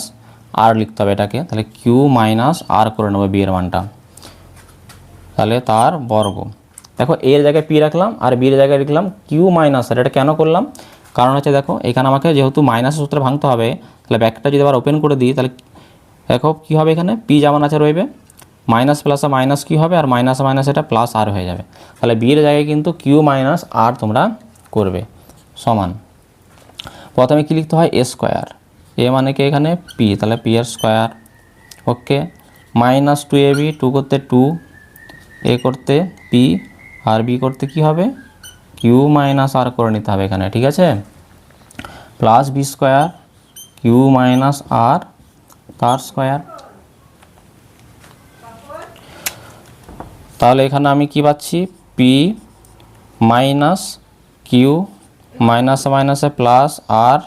আর লিখতে হবে এটাকে, তাহলে কিউ মাইনাস আর করে নেবো বি এর মানটা, তাহলে তার বর্গ। দেখো এর জায়গায় পি রাখলাম আর বি এর জায়গায় লিখলাম কিউ মাইনাস আর। এটা কেন করলাম? কারণ হচ্ছে দেখো এখানে আমাকে যেহেতু মাইনাসের সূত্রে ভাঙতে হবে, তাহলে ব্যাকেটটা যদি আবার ওপেন করে দিই, তাহলে দেখো কী হবে? এখানে পি যেমন আছে রইবে, মাইনাস প্লাসে মাইনাস কি হবে, আর মাইনাসে মাইনাস এটা প্লাস আর হয়ে যাবে। তাহলে বি এর জায়গায় কিন্তু কিউ মাইনাস আর তোমরা করবে, সমান। প্রথমে কী লিখতে হয়? এ স্কোয়ার, এ মানে কি এখানে পি, তাহলে পি এর স্কোয়ার, ওকে, মাইনাস 2ab, 2 করতে 2, এ করতে পি, আর বি করতে কি হবে? কিউ মাইনাস আর করে নিতে হবে এখানে, ঠিক আছে, plus B square Q minus R তার স্কোয়ার। তাহলে এখানে আমি কি পাচ্ছি? পি মাইনাস কিউ মাইনাসে মাইনাসে প্লাস আর,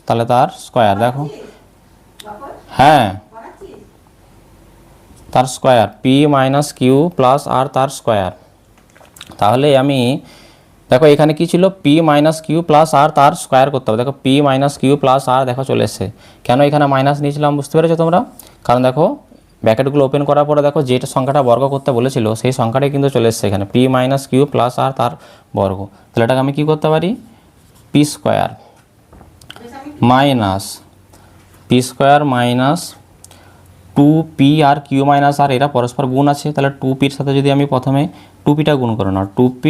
তাহলে তার স্কোয়ার। দেখো হ্যাঁ, তার square, P minus Q plus R তার স্কোয়ার। তাহলে আমি দেখো এখানে কি ছিল? P minus Q plus R তার স্কোয়ার করতে হবে। দেখো P minus Q plus R দেখো চলে এসছে। কেন এখানে মাইনাস নিয়েছিলাম বুঝতে পেরেছো তোমরা? কারণ দেখো ব্র্যাকেটগুলো ওপেন করার পরে দেখো যেটা সংখ্যাটা বর্গ করতে বলেছিল সেই সংখ্যাটাই কিন্তু চলে এসছে এখানে, P minus Q plus R তার বর্গ। তাহলে এটাকে আমি কী করতে পারি? P square minus P square minus 2p আর কিউ মাইনাস আর, এরা পরস্পর গুণ আছে, তাহলে 2pর সাথে যদি আমি প্রথমে 2pটা গুণ করে নাও, 2p,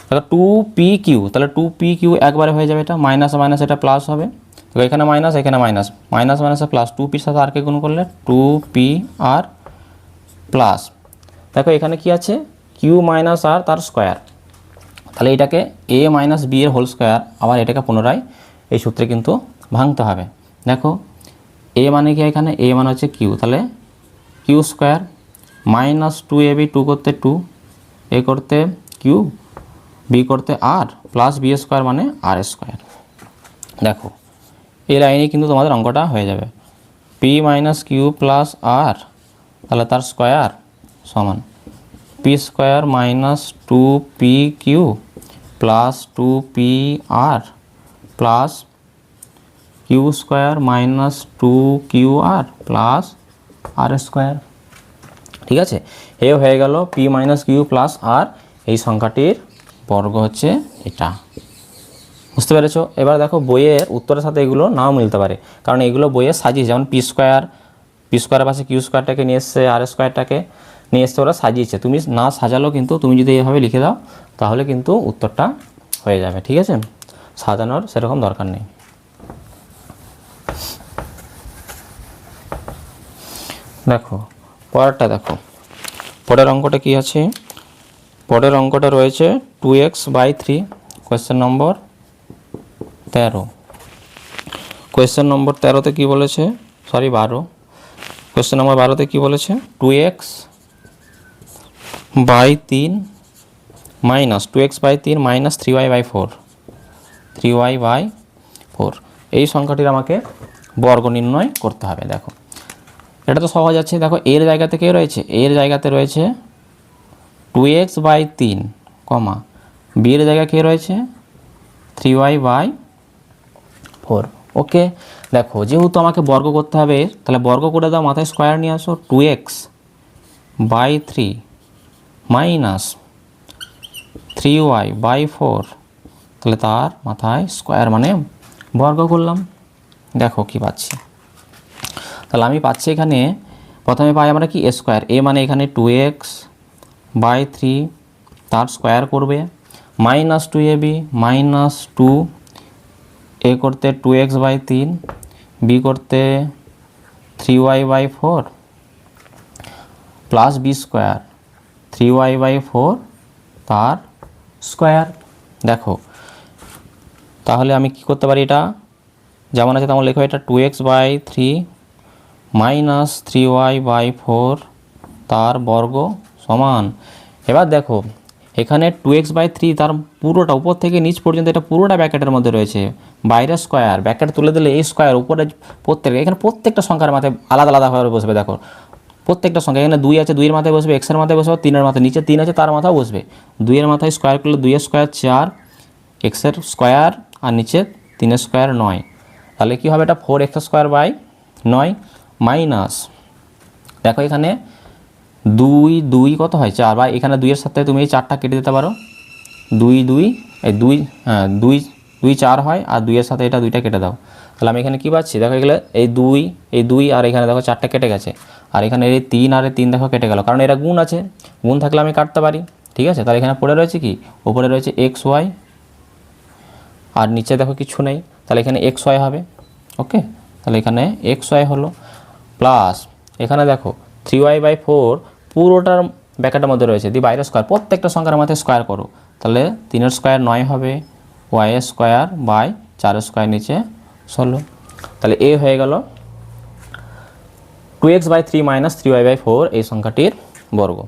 তাহলে 2p কিউ, তাহলে 2p কিউ একবারে হয়ে যাবে, এটা মাইনাস মাইনাস এটা প্লাস হবে, তো এখানে মাইনাস এখানে মাইনাস, মাইনাস মাইনাসে প্লাস, 2pর সাথে আরকে গুণ করলে 2p আর প্লাস, দেখো এখানে কি আছে? কিউ মাইনাস আর তার স্কোয়ার। তাহলে এটাকে a মাইনাস বি এর হোল স্কোয়ার, আবার এটাকে পুনরায় এই সূত্রে কিন্তু ভাঙতে হবে। দেখো এ মানে কি? এখানে এ মানে হচ্ছে কিউ, তাহলে কিউ স্কোয়ার মাইনাস 2ab, 2 করতে 2, এ করতে কিউ, বি করতে আর, প্লাস বি স্কোয়ার মানে আর স্কোয়ার। দেখো এই লাইনে কিন্তু তোমাদের অঙ্কটা হয়ে যাবে, P minus Q plus R, তাহলে তার স্কোয়ার সমান P square minus 2p Q plus 2p R plus Q square minus 2q R plus R square. ঠিক আছে, এ হয়ে গেল P minus Q plus R, এই সংখ্যাটির বর্গ হচ্ছে এটা। বুঝতে পেরেছো? এবার দেখো বইয়ের উত্তরের সাথে এগুলো নাও মিলতে পারে, কারণ এগুলো বইয়ে সাজিয়েছে, যেমন পি স্কোয়ারের পাশে কিউ স্কোয়ারটাকে নিয়ে এসছে, আর স্কোয়ারটাকে নিয়ে এসছে, ওরা সাজিয়েছে। তুমি না সাজালো কিন্তু তুমি যদি এইভাবে লিখে দাও তাহলে কিন্তু উত্তরটা হয়ে যাবে। ঠিক আছে, সাজানোর সেরকম দরকার নেই। দেখো পরেরটা, দেখো পরের অঙ্কটা কি আছে? পরের অঙ্কটা রয়েছে 2x/3, question number 13। Question number 13তে কী বলেছে? 12। কোশ্চেন নাম্বার 12তে কী বলেছে, 2x by 3 minus 2x by 3 minus 3y by 4, 3y by 4 এই সংখ্যাটির আমাকে বর্গ নির্ণয় করতে হবে। দেখো এটা তো সহজ আছে। দেখো এর জায়গাতে কে রয়েছে, এর জায়গাতে রয়েছে 2x বাই 3 কমা বি এর জায়গায় কে রয়েছে 3y বাই 4। ওকে, দেখো যেহেতু আমাকে বর্গ করতে হবে তাহলে বর্গ করে দাও, মাথায় স্কোয়ার নিয়ে আসো। 2x by 3 minus 3y by 4, তাহলে তার মাথায় স্কোয়ার মানে বর্গ করলাম। দেখো কি পাচ্ছি, তাহলে আমি পাচ্ছি এখানে প্রথমে পাই আমরা কি স্কোয়ার, এ মানে এখানে 2x বাই 3 তার স্কোয়ার করবে, মাইনাস 2ab মাইনাস 2, এ করতে 2x বাই 3, বি করতে 3y by 4 plus B square 3y by 4 তার স্কোয়ার। দেখো তাহলে আমি কি করতে পারি, এটা যেমন আছে তেমন লেখো, এটা 2x by 3 minus 3y by 4 তার বর্গ সমান। এবার দেখো এখানে 2x বাই 3 তার পুরোটা উপর থেকে নিচ পর্যন্ত এটা পুরোটা ব্র্যাকেটের মধ্যে রয়েছে, বাইরে স্কোয়ার, ব্র্যাকেট তুলে দিলে এই স্কোয়ার উপরে প্রত্যেকটা, এখানে প্রত্যেকটা সংখ্যার মাথায় আলাদা আলাদাভাবে বসবে। দেখো প্রত্যেকটা সংখ্যা, এখানে 2 আছে 2 এর মাথায় বসবে, এক্সের মাথায় বসবে, 3 এর মাথায়, নিচে 3 আছে তার মাথাও বসবে। 2 এর মাথায় স্কোয়ার করলে 2 এর স্কোয়ার 4, এক্সের স্কোয়ার আর নিচে 3 এর স্কোয়ার 9, তাহলে কী হবে এটা 4x স্কোয়ার বাই 9 মাইনাস, দেখো এখানে 2 কত হয় 4, বা এখানে 2 এর সাথে তুমি এই 4টা কেটে দিতে পারো, 2 এই 2 4 হয়, আর 2 এর সাথে এটা 2টা কেটে দাও, তাহলে আমি এখানে কী পাচ্ছি, দেখো এগুলো এই 2 আর এখানে দেখো 4টা কেটে গেছে, আর এখানে এই 3 আর এই 3 দেখো কেটে গেল, কারণ এরা গুণ আছে, গুণ থাকলে আমি কাটতে পারি। ঠিক আছে, তাহলে এখানে পড়ে রয়েছে কি, ওপরে রয়েছে xy আর নিচে দেখো কিছু নেই, তাহলে এখানে xy হবে। ওকে, তাহলে এখানে xy হলো, প্লাস এখানে দেখো 3y বাই 4 পুরোটার ব্র্যাকেটের মধ্যে রয়েছে, দিয়ে বাইরে স্কোয়ার, প্রত্যেকটা সংখ্যার মাথায় স্কোয়ার করো, তাহলে 3 এর স্কোয়ার 9 হবে, y এর স্কোয়ার বাই 4 এর স্কোয়ার নিচে 16, তাহলে এ হয়ে গেল 2x by 3 minus 3y by 4 এই সংখ্যাটির বর্গ।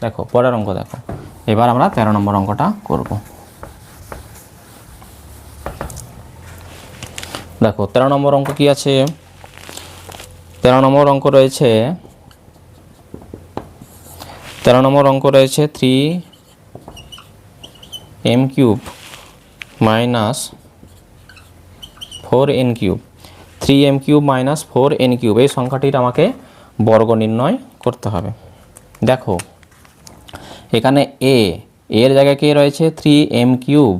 দেখো পরের অঙ্ক দেখো, এবার আমরা 13 নম্বর অঙ্কটা করব। দেখো 13 নম্বর অঙ্ক কি আছে, 13 নম্বর অঙ্ক রয়েছে 3m cube minus 4n cube, 3m cube minus 4n cube এই সংখ্যাটির আমাকে বর্গ নির্ণয় করতে হবে। দেখো এখানে এর জায়গায় কে রয়েছে 3m কিউব,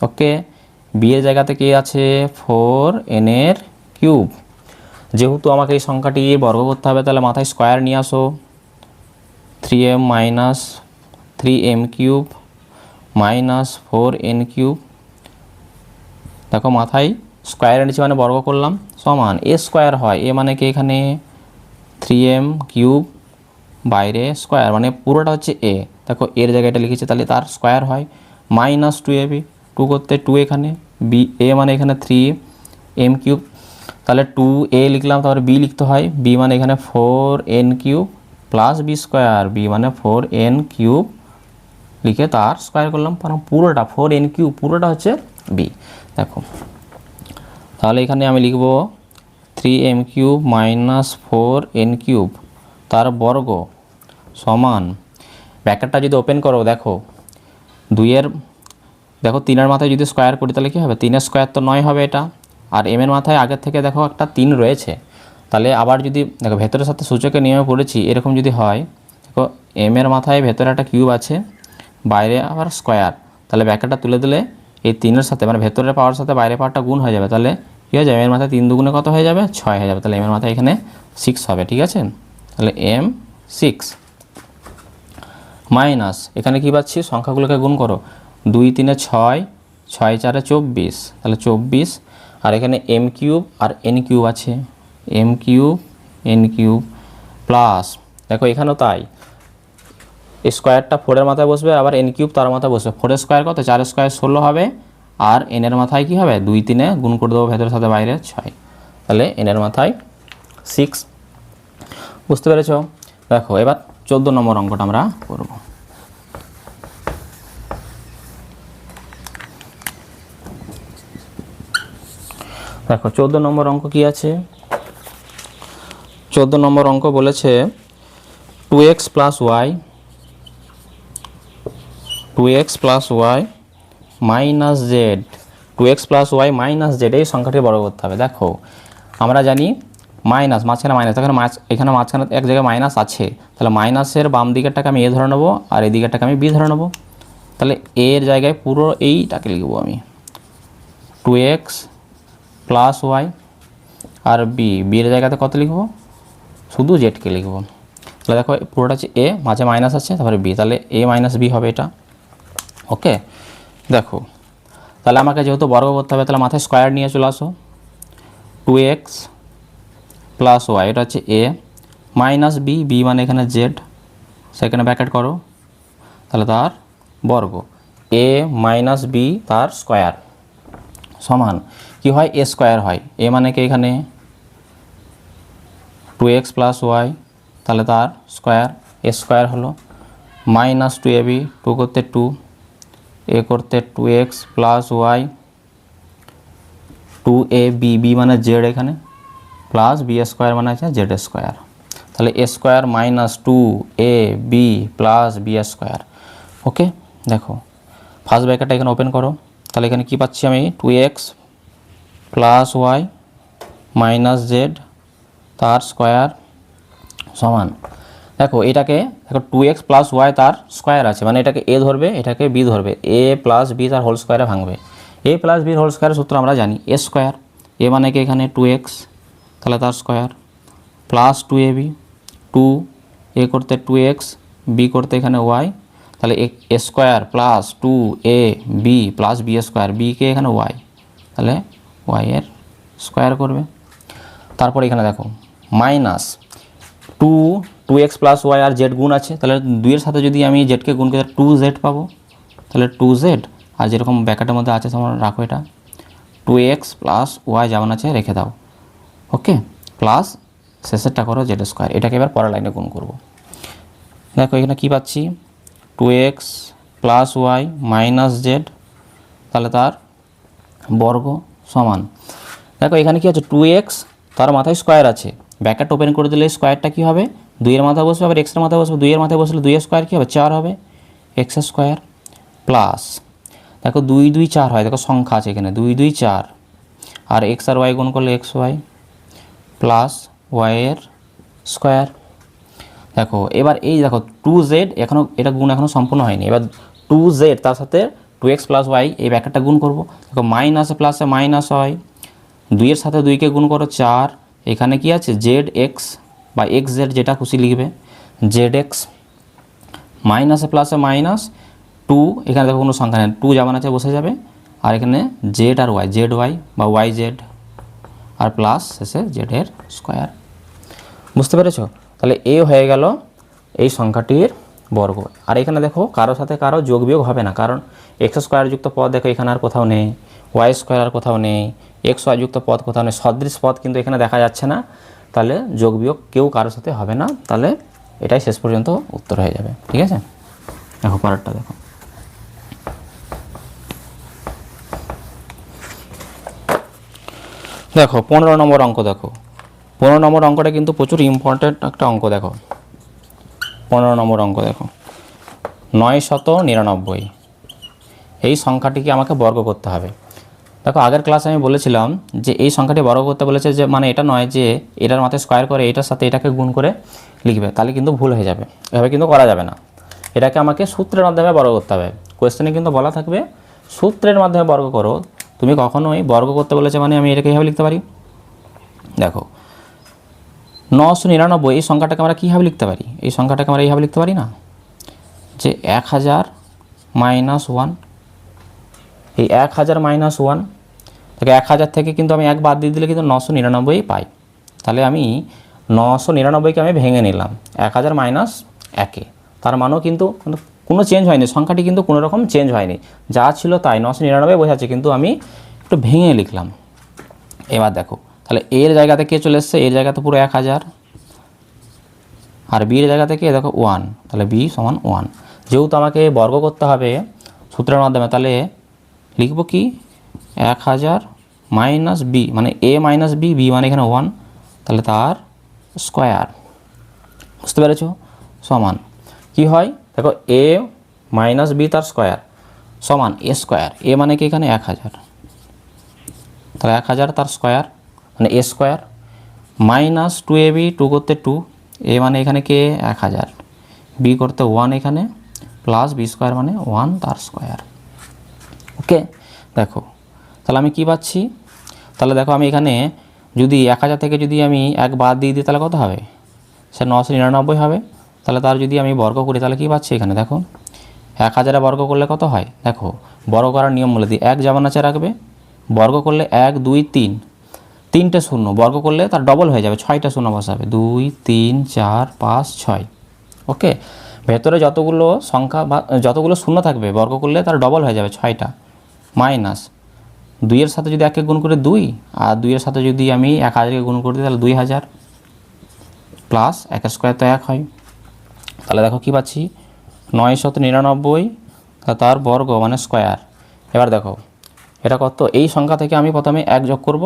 ওকে, বি এর জায়গাতে কি আছে 4n এর কিউব। যেহেতু আমাকে এই সংখ্যাটি বর্গ করতে হবে তাহলে মাথায় স্কোয়ার নিয়ে আসো, 3m minus 3m cube minus 4n cube, দেখো মাথায় স্কোয়ারের নিচে মানে বর্গ করলাম, সমান এ স্কোয়ার হয়, এ মানে কি এখানে 3m কিউব বাইরে স্কোয়ার মানে পুরোটা হচ্ছে এ, দেখো এর জায়গায় এটা লিখেছে তাহলে তার স্কোয়ার হয়, মাইনাস 2ab, 2 করতে 2 এখানে, বি এ মানে এখানে 3m কিউব, তাহলে 2a লিখলাম, তারপরে বি লিখতে হয়, বি মানে এখানে 4n cube plus B square, B মানে 4n কিউব লিখে তার স্কোয়ার করলাম, কারণ পুরোটা 4n কিউব পুরোটা হচ্ছে বি। দেখো তাহলে এখানে আমি লিখব 3m cube minus 4n cube তার বর্গ সমান, ব্র্যাকেটটা যদি ওপেন করো দেখো 2 দেখো 3 এর মাথায় যদি স্কোয়ার করি তাহলে কী হবে, 3 এর স্কোয়ার তো 9 হবে এটা, আর m এর মাথায় আগের থেকে দেখো একটা 3 রয়েছে, তাহলে আবার যদি দেখো ভেতরের সাথে সূচকের নিয়মে পড়েছি, এরকম যদি হয়, দেখো m এর মাথায় ভেতরে একটা কিউব আছে, বাইরে আবার স্কোয়ার, তাহলে ব্র্যাকেটটা তুলে দিলে এই 3 এর সাথে মানে ভেতরের পাওয়ার সাথে বাইরের পাওয়ারটা গুণ হয়ে যাবে, তাহলে কী হয়ে যাবে, এর মাথায় 3 দুগুণে কত হয়ে যাবে 6 হয়ে যাবে, তাহলে m এর মাথায় এখানে 6 হবে। ঠিক আছে, তাহলে m 6 মাইনাস এখানে কী পাচ্ছি, সংখ্যাগুলোকে গুণ করো, 2 3 6, 6 4 24, তাহলে 24, আর এখানে m কিউব আর n কিউব আছে, m cube n cube plus দেখো এখানেও তাই, এই স্কোয়ারটা 4 এর মাথায় বসবে, আবার n কিউব তার মাথায় বসবে, 4 এর স্কোয়ার কত 4 স্কোয়ার 16 হবে, আর n এর মাথায় কি হবে 2 3 গুণ করে দেবো ভেতরের সাথে বাইরে 6, তাহলে n এর মাথায় 6 বুঝতে পেরেছো? দেখো এবার 14 নম্বর অঙ্কটা আমরা করব। দেখো 14 নম্বর অঙ্ক কি আছে? 14 নম্বর অঙ্ক বলেছে 2x plus Y minus Z, 2x plus Y minus Z, এই সংখ্যাটি বড় করতে হবে। দেখো আমরা জানি মাইনাস, মাঝখানে মাইনাস, এখানে মাঝখানে এক জায়গায় মাইনাস আছে, তাহলে মাইনাসের বাম দিকেরটাকে আমি এ ধরে নেবো আর এই দিকেরটাকে আমি বি ধরে নেবো। তাহলে এর জায়গায় পুরো এইটাকে লিখবো আমি 2x প্লাস ওয়াই, আর বির জায়গাতে কত লিখবো? শুধু জেডকে লিখবো। তাহলে দেখো পুরোটা হচ্ছে এ, মাঝে মাইনাস আছে, তারপরে বি, তাহলে এ মাইনাস বি হবে এটা। ওকে, দেখো তাহলে আমাকে যেহেতু বর্গ করতে হবে, তাহলে মাথায় স্কোয়ার নিয়ে চলে আসো। 2x প্লাস ওয়াই, এটা হচ্ছে এ, মাইনাস বি মানে এখানে জেড, সেখানে ব্র্যাকেট করো, তাহলে তার বর্গ, এ মাইনাস বি তার স্কোয়ার সমান কি হয়? এ স্কোয়ার হয়। এ মানে কি এখানে 2x প্লাস ওয়াই, তাহলে তার স্কোয়ার, এ স্কোয়ার হলো, মাইনাস 2ab, 2 করতে 2, এ করতে 2x plus Y 2ab, B মানে জেড এখানে, প্লাস বি স্কোয়ার মানে আছে জেড স্কোয়ার। তাহলে A square minus 2ab plus B square. Okay, দেখো ফার্স্ট ব্র্যাকেটটা এখানে ওপেন করো, তাহলে এখানে কি পাচ্ছি আমি? 2x plus Y minus Z তার স্কোয়ার সমান, দেখো এটাকে দেখো 2x প্লাস ওয়াই তার স্কোয়ার আছে, মানে এটাকে এ ধরবে, এটাকে বি ধরবে, এ প্লাস বি তার হোল স্কোয়ারে ভাঙবে। এ প্লাস বির হোল স্কোয়ারের সূত্র আমরা জানি, এ স্কোয়ার, এ মানে কি এখানে 2x, তাহলে তার স্কোয়ার, প্লাস 2ab, 2 এ করতে 2x, বি করতে এখানে ওয়াই, তাহলে A square plus 2ab plus B square, বিকে এখানে ওয়াই, তাহলে ওয়াই এর স্কোয়ার করবে। তারপর এখানে দেখো মাইনাস 2x প্লাস ওয়াই আর জেড গুণ আছে, তাহলে 2 এর সাথে যদি আমি জেডকে গুণ করি 2z পাবো, তাহলে 2z, আর যেরকম ব্র্যাকেটের মধ্যে আছে তোমরা রাখো, এটা 2x প্লাস ওয়াই যেমন আছে রেখে দাও। ওকে, প্লাস শেষেরটা করো জেড স্কোয়ার, এটাকে এবার পরের লাইনে গুণ করব। দেখো এখানে কি পাচ্ছি? 2x plus Y minus Z, তাহলে তার বর্গ সমান, দেখো এখানে কি আছে? 2x, তার মাথায় স্কোয়ার আছে, ব্র্যাকেট ওপেন করে দিলে স্কোয়ারটা কী হবে? 2 এর মাথায় বসবে, আবার এক্সের মাথায় বসবে, 2 এর মাথায় বসলে 2 এর স্কোয়ার কী হবে? 4 হবে, এক্স স্কোয়ার, প্লাস দেখো 2 2 4 হয়, দেখো সংখ্যা আছে এখানে 2 2 4, আর এক্স আর ওয়াই গুণ করলে এক্স ওয়াই প্লাস ওয়াইয়ের স্কোয়ার। দেখো এবার এই দেখো 2z, এখনও এটা গুণ এখনও সম্পূর্ণ হয়নি, এবার 2z তার সাথে 2x প্লাস ওয়াই এই ব্র্যাকেটটা গুণ করবো, দেখো মাইনাসে প্লাসে মাইনাস হয়, 2 এর সাথে 2কে গুণ করো 4, এখানে কি আছে? জেড এক্স বা এক্স জেড যেটা খুশি লিখবে, জেড এক্স, মাইনাসে প্লাসে মাইনাস 2, এখানে দেখো কোনো সংখ্যা নেই, 2 যেমন আছে বসে যাবে, আর এখানে জেড আর ওয়াই, জেড ওয়াই বা ওয়াই জেড, আর প্লাস শেষে জেডের স্কোয়ার। বুঝতে পেরেছো? তাহলে এ হয়ে গেল এই সংখ্যাটির বর্গ। আর এখানে দেখো কারোর সাথে কারো যোগ বিয়োগ হবে না, কারণ এক্স স্কোয়ার যুক্ত পদ দেখো এখানে আর কোথাও নেই, ওয়াই স্কোয়ার আর কোথাও নেই, এক্স ওয়াই যুক্ত পদ কোথাও নেই, সদৃশ পদ কিন্তু এখানে দেখা যাচ্ছে না, তাহলে যোগ বিয়োগ কেউ কারোর সাথে হবে না, তাহলে এটাই শেষ পর্যন্ত উত্তর হয়ে যাবে। ঠিক আছে, দেখো পরেরটা দেখো। দেখো 15 নম্বর অঙ্ক, দেখো 15 নম্বর অঙ্কটা কিন্তু প্রচুর ইম্পর্ট্যান্ট একটা অঙ্ক। দেখো 15 নম্বর অঙ্ক, দেখো 999, এই সংখ্যাটিকে আমাকে বর্গ করতে হবে। দেখো আগের ক্লাসে আমি বলেছিলাম যে এই সংখ্যাটি বর্গ করতে বলেছে, যে মানে এটা নয় যে এটার মাথায় স্কোয়ার করে এটার সাথে এটাকে গুণ করে লিখবে, তাহলে কিন্তু ভুল হয়ে যাবে, এভাবে কিন্তু করা যাবে না, এটাকে আমাকে সূত্রের মাধ্যমে বর্গ করতে হবে। কোয়েশ্চেনে কিন্তু বলা থাকবে সূত্রের মাধ্যমে বর্গ করো, তুমি কখনোই বর্গ করতে বলেছে মানে আমি এটাকে এইভাবে লিখতে পারি। দেখো 999, এই সংখ্যাটাকে আমরা কীভাবে লিখতে পারি? এই সংখ্যাটাকে আমরা এইভাবে লিখতে পারি না, যে 1000 মাইনাস 1, এই 1000 মাইনাস 1, তাকে 1000 থেকে কিন্তু আমি 1 বাদ দিয়ে দিলে কিন্তু 999 পাই, তাহলে আমি 999কে আমি ভেঙে নিলাম 1000 মাইনাস 1, তার মানও কিন্তু কোনো চেঞ্জ হয়নি, সংখ্যাটি কিন্তু কোনো রকম চেঞ্জ হয়নি, যা ছিল তাই 999 বোঝাচ্ছে, কিন্তু আমি একটু ভেঙে লিখলাম। এবার দেখো তাহলে এর জায়গাতে কে চলে এসছে? এর জায়গাতে পুরো 1000, আর বির জায়গা থেকে দেখো 1, তাহলে বি সমান 1। যেহেতু আমাকে বর্গ করতে হবে সূত্রের মাধ্যমে, তাহলে লিখব কি 1000 মাইনাস বি, মানে এ মাইনাস বি, বি মানে এখানে 1, তাহলে তার স্কোয়ার। বুঝতে পেরেছো? সমান কি হয় দেখো এ মাইনাস বি তার স্কোয়ার সমান এ স্কোয়ার। এ মানে কি এখানে 1000, তাহলে 1000 তার স্কোয়ার মানে এ স্কোয়ার, মাইনাস 2ab, 2 করতে 2, এ মানে এখানে কে 1000, বি করতে 1 এখানে, প্লাস বি স্কোয়ার মানে 1 তার স্কোয়ার। ওকে, দেখো তাহলে আমি কি পাচ্ছি, তাহলে দেখো আমি এখানে যদি 1000 থেকে যদি আমি 1 বাদ দিয়ে দিই তাহলে কত হবে, সে 999 হবে। তাহলে তার যদি আমি বর্গ করি তাহলে কি পাচ্ছি এখানে দেখো 1000 বর্গ করলে কত হয়, দেখো বর্গ করার নিয়ম বলে দিই, 1 যেমন আছে রাখবে, বর্গ করলে 1 2 3, 3টে শূন্য, বর্গ করলে তার ডবল হয়ে যাবে, 6টা শূন্য বসাবে, 2 3 4 5 6। ওকে, ভেতরে যতগুলো সংখ্যা বা যতগুলো শূন্য থাকবে বর্গ করলে তার ডবল হয়ে যাবে 6টা, মাইনাস 2-এর সাথে যদি 1-কে গুণ করে 2, আর 2-এর সাথে যদি আমি 1000-কে গুণ করে দিই তাহলে 2000, প্লাস 1 স্কোয়ার তো 1 হয়। তাহলে দেখো কি পাচ্ছি 999, তার বর্গ মানে স্কোয়ার। এবার দেখো এটা কত, এই সংখ্যা থেকে আমি প্রথমে 1 যোগ করব,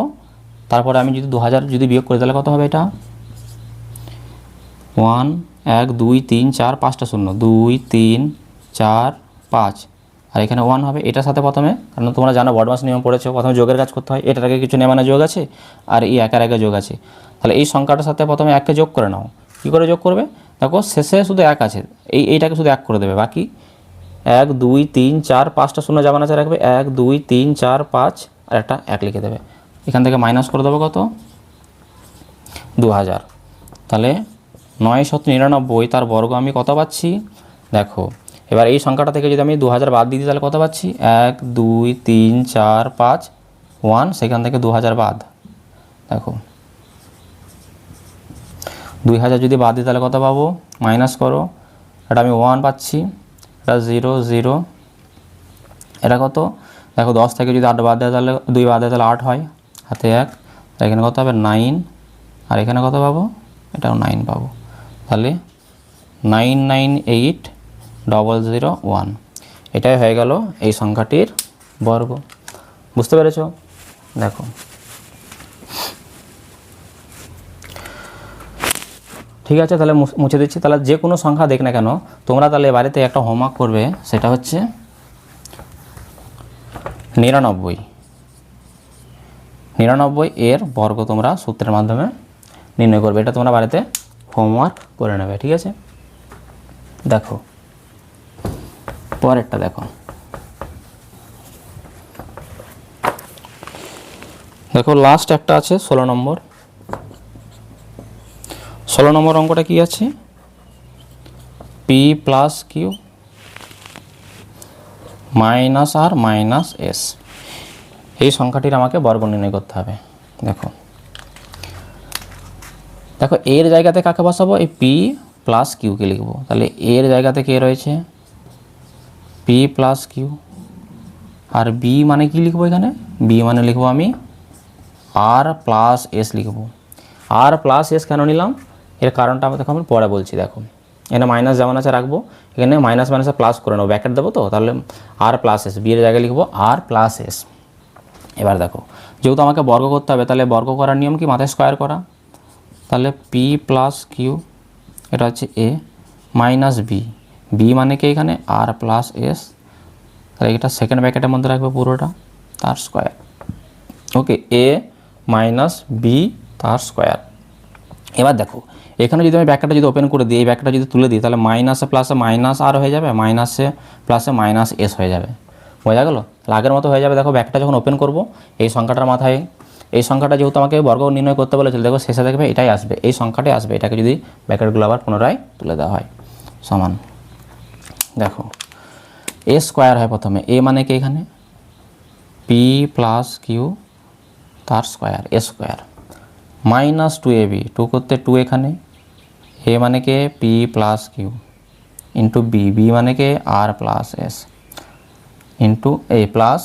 তারপরে আমি যদি 2000 যদি বিয়োগ করি তাহলে কত হবে, এটা 1 1 2 3 4 5টা শূন্য, 2 3 4 5, আর এখানে 1 হবে এটার সাথে প্রথমে, কারণ তোমরা জানো বডমাস নিয়ম পড়েছো, প্রথমে যোগের কাজ করতে হয়, এটার আগে কিছু নেই মানে যোগ আছে, আর এই একের আগে যোগ আছে। তাহলে এই সংখ্যাটার সাথে প্রথমে 1কে যোগ করে নাও। কী করে যোগ করবে, দেখো শেষে শুধু 1 আছে, এইটাকে শুধু 1 করে দেবে, বাকি 1 2 3 4 5টা শূন্য যেমন আছে রাখবে, 1 2 3 4 5, আর একটা 1 লিখে দেবে। এখান থেকে মাইনাস করে দেবো কত 2000, তাহলে 999 তার বর্গ আমি কত পাচ্ছি দেখো। এবার এই সংখ্যাটা থেকে যদি আমি 2000 বাদ দিয়ে দিই তাহলে কত পাচ্ছি, 1 2 3 4 5 1, সেখান থেকে 2000 বাদ, দেখো 2000 যদি বাদ দিই তাহলে কত পাবো, মাইনাস করো, এটা আমি 1 পাচ্ছি, এটা 0 0, এটা কত দেখো 10 থেকে যদি 8 বাদ দেয় তাহলে 2 বাদ দেয় তাহলে 8 হয়, হাতে 1, এখানে কত হবে 9, আর এখানে কত পাবো, এটাও 9 পাবো, তাহলে 998001, এটাই হয়ে গেল এই সংখ্যাটির বর্গ। বুঝতে পেরেছো? দেখো ঠিক আছে, তাহলে মুছে দিচ্ছি। তাহলে যে কোনো সংখ্যা দেখ না কেন তোমরা তাহলে বাড়িতে একটা হোমওয়ার্ক করবে, সেটা হচ্ছে 99 এর বর্গ তোমরা সূত্রের মাধ্যমে নির্ণয় করবে। এটা তোমরা বাড়িতে হোমওয়ার্ক করে নেবে, ঠিক আছে? দেখো পরেরটা দেখো, দেখো লাস্ট একটা আছে 16 নম্বর। 16 নম্বর অঙ্কটা কি আছে, পি প্লাস কিউ মাইনাস আর মাইনাস এস, এই সংখ্যাটির আমাকে বর্গ নির্ণয় করতে হবে। দেখো দেখো এর জায়গাতে কাকে বসাবো, এই পি প্লাস কিউকে লিখবো। তাহলে এর জায়গাতে কে রয়েছে, পি প্লাস কিউ, আর বি মানে কি লিখবো, এখানে বি মানে লিখবো আমি আর প্লাস এস লিখবো। আর প্লাস এস কেন নিলাম, এর কারণটা দেখো আমি পরে বলছি। দেখো এখানে মাইনাস যেমন আছে রাখবো, এখানে মাইনাস মাইনাসে প্লাস করে নেবো, ব্র্যাকেট দেবো, তো তাহলে আর প্লাস এস, বি এর জায়গায় লিখবো আর প্লাস এস। এবার দেখো যেহেতু আমাকে বর্গ করতে হবে, তাহলে বর্গ করার নিয়ম কি, মাথায় স্কোয়ার করা। তাহলে পি প্লাস কিউ, এটা হচ্ছে এ, মাইনাস বি, বি মানে কি এখানে আর প্লাস এস, তাহলে এটা সেকেন্ড ব্র্যাকেটের মধ্যে রাখবে পুরোটা, তার স্কোয়ার। ওকে, এ মাইনাস বি তার স্কোয়ার। এবার দেখো এখানে যদি আমি ব্র্যাকেটটা যদি ওপেন করে দিই, এই ব্র্যাকেটটা যদি তুলে দিই, তাহলে মাইনাসে প্লাসে মাইনাস আর হয়ে যাবে, মাইনাসে প্লাসে মাইনাস এস হয়ে যাবে। বোঝা গেল? আগের মতো হয়ে যাবে। দেখো ব্র্যাকেটটা যখন ওপেন করব, এই সংখ্যাটার মাথায় এই সংখ্যাটা যেহেতু আমাকে বর্গ নির্ণয় করতে বলেছিল, দেখো শেষে দেখবে এটাই আসবে, এই সংখ্যাটাই আসবে। এটাকে যদি ব্র্যাকেটগুলো আবার পুনরায় তুলে দেওয়া হয়, সমান দেখো এ স্কোয়ার হয় প্রথমে, এ মানে কি এখানে পি প্লাস কিউ তার square, A square, minus 2ab, 2 করতে 2 এখানে, এ মানে কে P plus Q, into B, B মানে কে R plus S, into A plus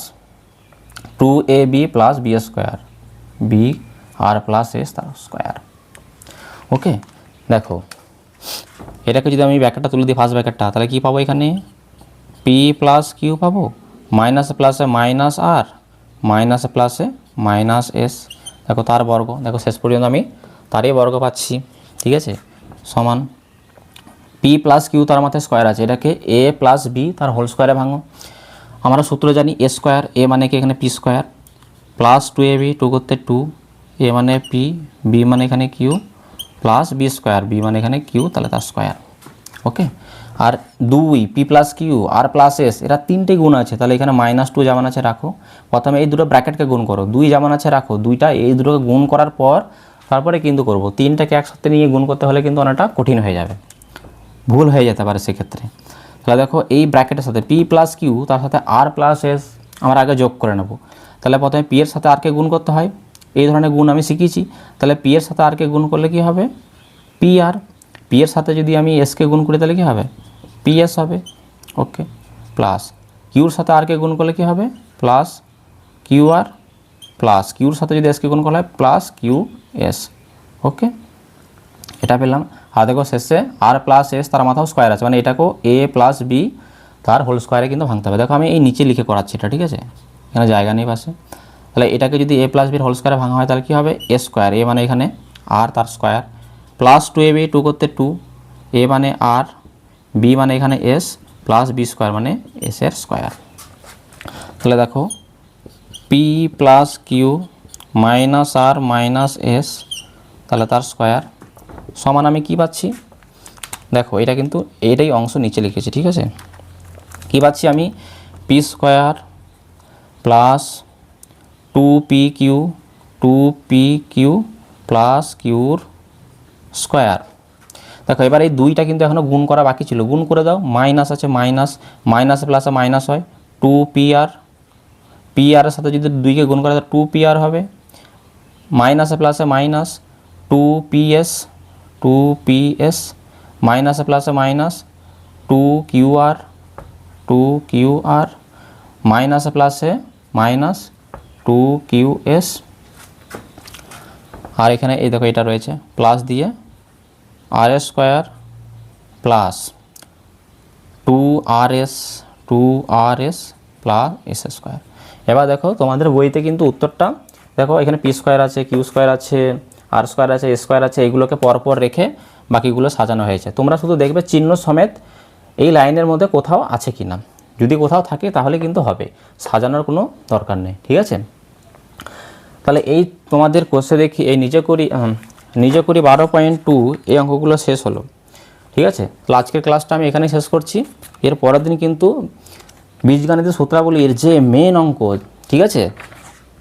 2ab plus B square, B R plus S তার স্কোয়ার। ওকে, দেখো এটাকে যদি আমি ব্র্যাকেটটা তুলে দিই ফার্স্ট ব্র্যাকেটটা, তাহলে কী পাবো এখানে পি প্লাস কিউ পাবো, মাইনাসে প্লাসে মাইনাস আর, মাইনাসে প্লাসে মাইনাস এস, দেখো তার বর্গ, দেখো শেষ পর্যন্ত আমি তারই বর্গ পাচ্ছি। ঠিক আছে, সমান পি প্লাস কিউ তার মাথায় স্কোয়ার আছে, এটাকে এ প্লাস বি তার হোল স্কোয়ারে ভাঙো। আমরা সূত্র জানি এ স্কোয়ার, এ মানে কি এখানে পি স্কোয়ার, প্লাস 2ab, 2 করতে 2, এ মানে পি, বি মানে এখানে Q, plus B square, B মানে এখানে কিউ, তাহলে তার স্কোয়ার। ওকে, আর 2 পি প্লাস কিউ আর প্লাস এস, এরা তিনটে গুণ আছে, তাহলে এখানে -2 যেমন আছে রাখো। প্রথমে এই দুটো ব্র্যাকেটকে গুণ করো, 2 যেমন আছে রাখো, দুইটা এই দুটোকে গুণ করার পর তারপরে কিন্তু করব, তিনটাকে একসাথে নিয়ে গুণ করতে হলে কিন্তু অনেকটা কঠিন হয়ে যাবে, ভুল হয়ে যেতে পারে সেক্ষেত্রে। তাহলে দেখো এই ব্র্যাকেটের সাথে পি প্লাস কিউ তার সাথে আর প্লাস এস আমরা আগে যোগ করে নেব। তাহলে প্রথমে পি এর সাথে আরকে গুণ করতে হয়, এই ধরনের গুণ আমি শিখেছি। তাহলে পি এর সাথে আরকে গুণ করলে কি হবে পি আর, পি এর সাথে যদি আমি এসকে গুণ করি তাহলে কী হবে পি এস হবে। ওকে, প্লাস কিউর সাথে আরকে গুণ করলে কী হবে প্লাস কিউ আর, প্লাস কিউর সাথে যদি এসকে গুণ করা হয় প্লাস কিউ এস। ওকে, এটা পেলাম। আর দেখো শেষে আর প্লাস এস তার মাথাও স্কোয়ার আছে, মানে এটাকেও এ প্লাস বি তার হোল স্কোয়ারে কিন্তু ভাঙতে হবে। দেখো আমি এই নিচে লিখে করাচ্ছি এটা, ঠিক আছে, এখানে জায়গা নেই পাশে। তাহলে এটাকে যদি এ প্লাস বির হোল স্কোয়ারে ভাঙা হয় তাহলে কী হবে এ স্কোয়ার, এ মানে এখানে আর তার স্কোয়ার, প্লাস 2ab, 2 করতে 2, এ মানে আর, বি মানে এখানে এস, প্লাস বি স্কোয়ার মানে এস এর স্কোয়ার। তাহলে দেখো পি প্লাস কিউ মাইনাস আর মাইনাস এস, তাহলে তার স্কোয়ার সমান আমি কি পাচ্ছি, দেখো এটা কিন্তু এইটাই অংশ নিচে লিখেছি, ঠিক আছে। কি পাচ্ছি আমি P square plus 2pq, 2pq plus কিউর স্কোয়ার। দেখো এবার এই দুইটা কিন্তু এখনও গুণ করা বাকি ছিল, গুণ করে দাও, মাইনাস আছে মাইনাস, মাইনাসে প্লাসে মাইনাস হয়, 2pr, পি আর এর সাথে যদি 2কে গুণ করা যায় 2pr হবে, মাইনাসে প্লাসে মাইনাস 2ps, 2ps, মাইনাসে প্লাসে মাইনাস 2qr, 2qr, মাইনাসে প্লাসে মাইনাস 2qs, আর এখানে এই দেখো এটা রয়েছে প্লাস দিয়ে R square plus 2rs, 2rs plus S square. এবার দেখো তোমাদের বইতে কিন্তু উত্তরটা দেখো এখানে পি স্কোয়ার আছে, কিউ স্কোয়ার আছে, আর স্কোয়ার আছে, এ স্কোয়ার আছে, এইগুলোকে পরপর রেখে বাকিগুলো সাজানো হয়েছে। তোমরা শুধু দেখবে চিহ্ন সমেত এই লাইনের মধ্যে কোথাও আছে কি না, যদি কোথাও থাকে তাহলে কিন্তু হবে, সাজানোর কোনো দরকার নেই, ঠিক আছে। তাহলে এই তোমাদের কোর্সে দেখি এই নিজে করি 12.2 এই অঙ্কগুলো শেষ হলো, ঠিক আছে। তো আজকের ক্লাসটা আমি এখানে শেষ করছি। এর পরের দিন কিন্তু বীজগণিতের সূত্রাবলীর যে মেন অঙ্ক, ঠিক আছে,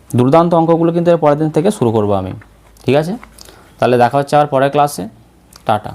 দুর্দান্ত অঙ্কগুলো কিন্তু এর পরের দিন থেকে শুরু করব আমি, ঠিক আছে। তাহলে দেখা হচ্ছে আবার পরের ক্লাসে, টাটা।